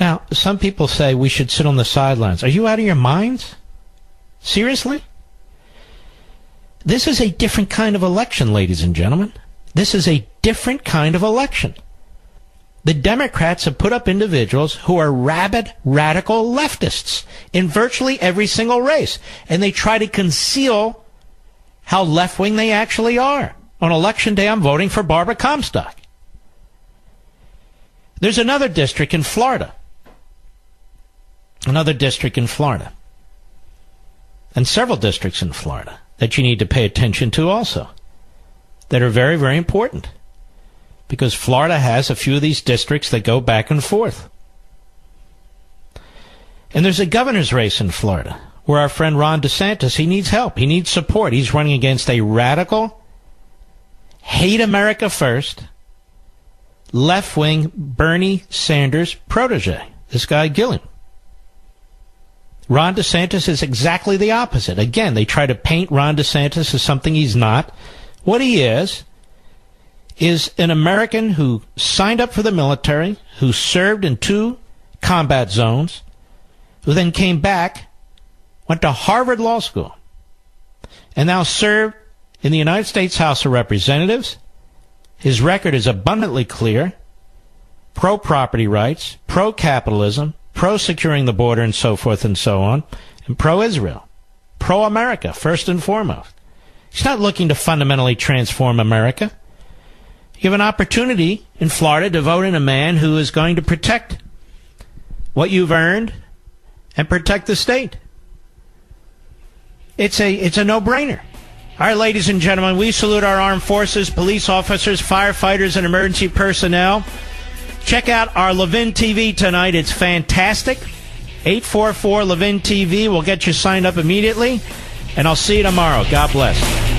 Now, some people say we should sit on the sidelines. Are you out of your minds? Seriously? This is a different kind of election, ladies and gentlemen. This is a different kind of election. The Democrats have put up individuals who are rabid, radical leftists in virtually every single race, and they try to conceal how left-wing they actually are. On Election Day, I'm voting for Barbara Comstock. There's another district in Florida another district in Florida, and several districts in Florida that you need to pay attention to also, that are very, very important, because Florida has a few of these districts that go back and forth. And there's a governor's race in Florida where our friend Ron DeSantis, he needs help. He needs support. He's running against a radical, hate America first, left-wing Bernie Sanders protege, this guy Gilliam. Ron DeSantis is exactly the opposite. Again, they try to paint Ron DeSantis as something he's not. What he is an American who signed up for the military, who served in 2 combat zones, who then came back, went to Harvard Law School, and now served in the United States House of Representatives. His record is abundantly clear: pro-property rights, pro-capitalism, pro-securing the border, and so forth and so on, and pro-Israel, pro-America, first and foremost. He's not looking to fundamentally transform America. You have an opportunity in Florida to vote in a man who is going to protect what you've earned and protect the state. It's a no-brainer. All right, ladies and gentlemen, we salute our armed forces, police officers, firefighters, and emergency personnel. Check out our LEVIN TV tonight. It's fantastic. 844-LEVIN TV. We'll get you signed up immediately. And I'll see you tomorrow. God bless.